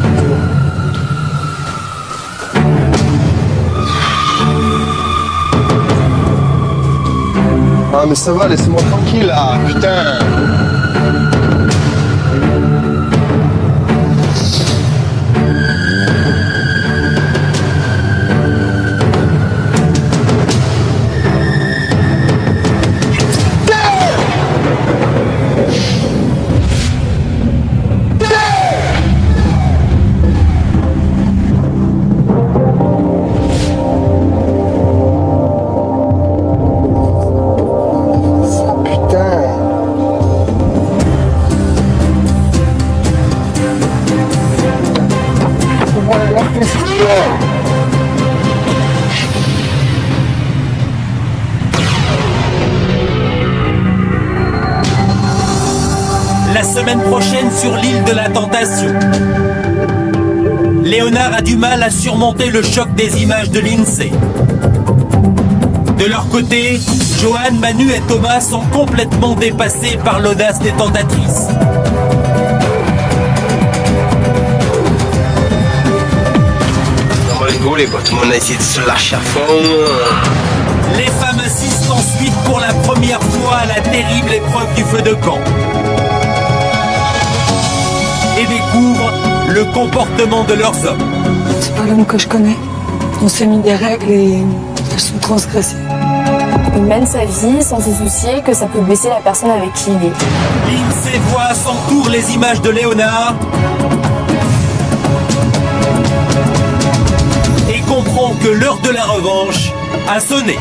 Ah, mais ça va, laissez-moi tranquille là, putain. semaine prochaine sur l'île de la Tentation. Léonard a du mal à surmonter le choc des images de l'INSEE. De leur côté, Johan, Manu et Thomas sont complètement dépassés par l'audace des tentatrices. On va rigoler quoi, tout le monde a essayé de se lâcher à fond. Les femmes assistent ensuite pour la première fois à la terrible épreuve du feu de camp. Et découvrent le comportement de leurs hommes. C'est pas l'homme que je connais. On s'est mis des règles et elles sont transgressées. Il mène sa vie sans se soucier que ça peut blesser la personne avec qui il est. L'INSEE voit à son tour les images de Léonard et comprend que l'heure de la revanche a sonné.